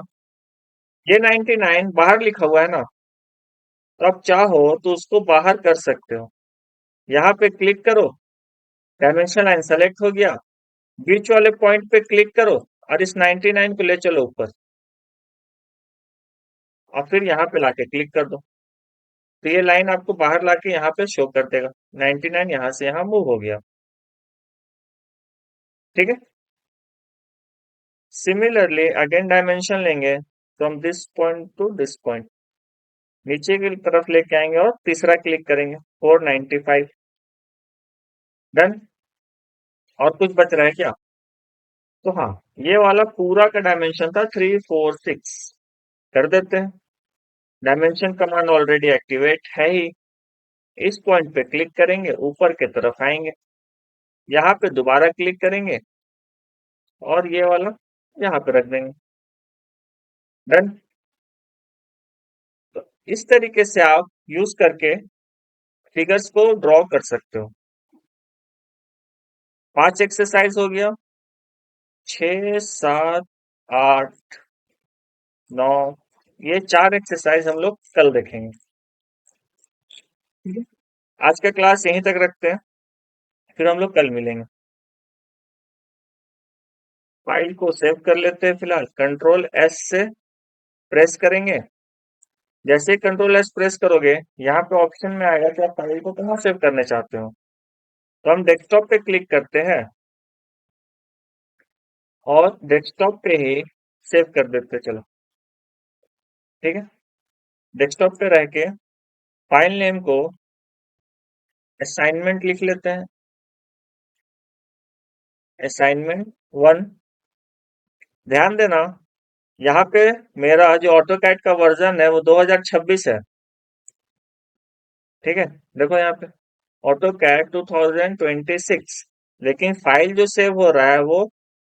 ये 99 बाहर लिखा हुआ है ना, तो आप चाहो तो उसको बाहर कर सकते हो। यहाँ पे क्लिक करो, डायमेंशन लाइन सेलेक्ट हो गया, बीच वाले पॉइंट पे क्लिक करो, और इस 99 को ले चलो ऊपर और फिर यहाँ पे लाके क्लिक कर दो। तो ये लाइन आपको बाहर लाके यहाँ पे शो कर देगा। 99 यहाँ से यहाँ मूव हो गया। ठीक है। सिमिलरली अगेन डायमेंशन लेंगे from this point two this point, नीचे की तरफ लेके आएंगे और तीसरा क्लिक करेंगे 495। डन। और कुछ बच रहा है क्या? तो हाँ, ये वाला पूरा का डायमेंशन था 346। कर देते हैं। डायमेंशन कमांड ऑलरेडी एक्टिवेट है ही। इस पॉइंट पे क्लिक करेंगे, ऊपर की तरफ आएंगे, यहाँ पे दोबारा क्लिक करेंगे और ये वाला यहाँ पे रख देंगे। डन। तो इस तरीके से आप यूज करके फिगर्स को ड्रॉ कर सकते हो। 5 एक्सरसाइज हो गया। 6, 7, 8, 9, ये 4 एक्सरसाइज हम लोग कल देखेंगे। ठीक है। आज का क्लास यहीं तक रखते हैं, फिर हम लोग कल मिलेंगे। फाइल को सेव कर लेते हैं। फिलहाल कंट्रोल एस से प्रेस करेंगे। जैसे ही कंट्रोल एस प्रेस करोगे, यहाँ पे ऑप्शन में आएगा कि आप फाइल को कहाँ सेव करना चाहते हो। तो हम डेस्कटॉप पे क्लिक करते हैं और डेस्कटॉप पे ही सेव कर देते हैं। चलो ठीक है। डेस्कटॉप पे रह के फाइल नेम को असाइनमेंट लिख लेते हैं। असाइनमेंट 1। ध्यान देना, यहाँ पे मेरा जो ऑटोकैड का वर्जन है वो 2026 है। ठीक है। देखो यहाँ पे ऑटोकैड 2026, लेकिन फाइल जो सेव हो रहा है वो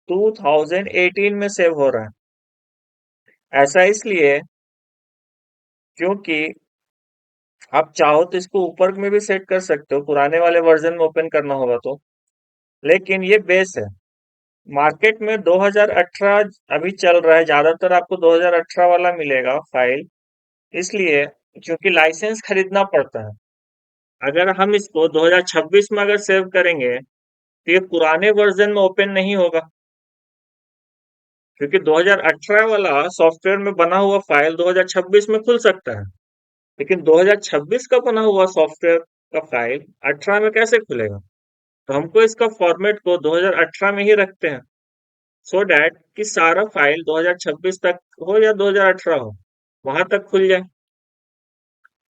2018 में सेव हो रहा है। ऐसा इसलिए क्योंकि आप चाहो तो इसको ऊपर में भी सेट कर सकते हो, पुराने वाले वर्जन में ओपन करना होगा तो, लेकिन ये बेस है। मार्केट में 2018 अभी चल रहा है, ज्यादातर आपको 2018 वाला मिलेगा फाइल, इसलिए क्योंकि लाइसेंस खरीदना पड़ता है। अगर हम इसको 2026 में अगर सेव करेंगे तो ये पुराने वर्जन में ओपन नहीं होगा, क्योंकि 2018 वाला सॉफ्टवेयर में बना हुआ फाइल 2026 में खुल सकता है, लेकिन 2026 का बना हुआ सॉफ्टवेयर का फाइल 18 में कैसे खुलेगा। तो हमको इसका फॉर्मेट को 2018 में ही रखते हैं, सो डैट कि सारा फाइल 2026 तक हो या 2018 हो, वहां तक खुल जाए।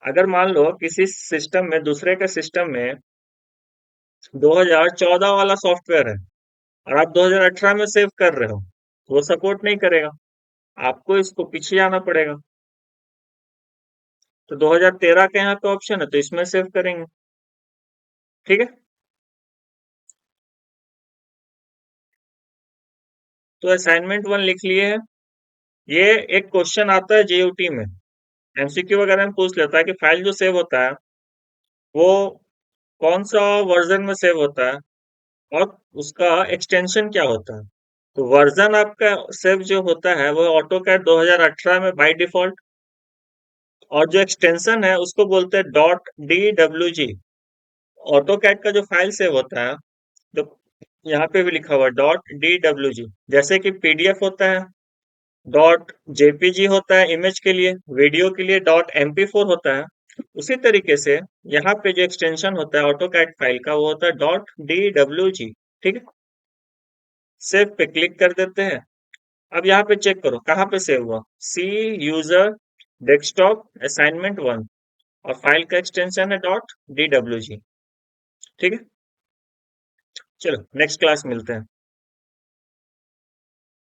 अगर मान लो किसी सिस्टम में, दूसरे के सिस्टम में 2014 वाला सॉफ्टवेयर है और आप 2018 में सेव कर रहे हो, तो वो सपोर्ट नहीं करेगा, आपको इसको पीछे आना पड़ेगा। तो 2013 का यहाँ पे ऑप्शन है तो इसमें सेव करेंगे। ठीक है। तो असाइनमेंट 1 लिख लिए है। ये एक क्वेश्चन आता है जेयूटी में, एमसीक्यू वगैरह में पूछ लेता है कि फाइल जो सेव होता है वो कौन सा वर्जन में सेव होता है और उसका एक्सटेंशन क्या होता है। तो वर्जन आपका सेव जो होता है वो ऑटोकैड 2018 में बाय डिफॉल्ट, और जो एक्सटेंशन है उसको बोलते हैं dot D W G. AutoCAD का जो फाइल सेव होता है, तो यहाँ पे भी लिखा हुआ है डॉट डी डब्ल्यू जी। जैसे कि पीडीएफ होता है डॉट जेपीजी होता है इमेज के लिए, वीडियो के लिए डॉट एमपी फोर होता है, उसी तरीके से यहाँ पे जो एक्सटेंशन होता है ऑटोकैड फाइल का वो होता है डॉट डी डब्ल्यू जी। ठीक है। सेव पे क्लिक कर देते हैं। अब यहाँ पे चेक करो कहाँ पे सेव हुआ, सी यूजर डेस्कटॉप असाइनमेंट 1, और फाइल का एक्सटेंशन है डॉट डी डब्ल्यू जी। ठीक है। चलो नेक्स्ट क्लास मिलते हैं।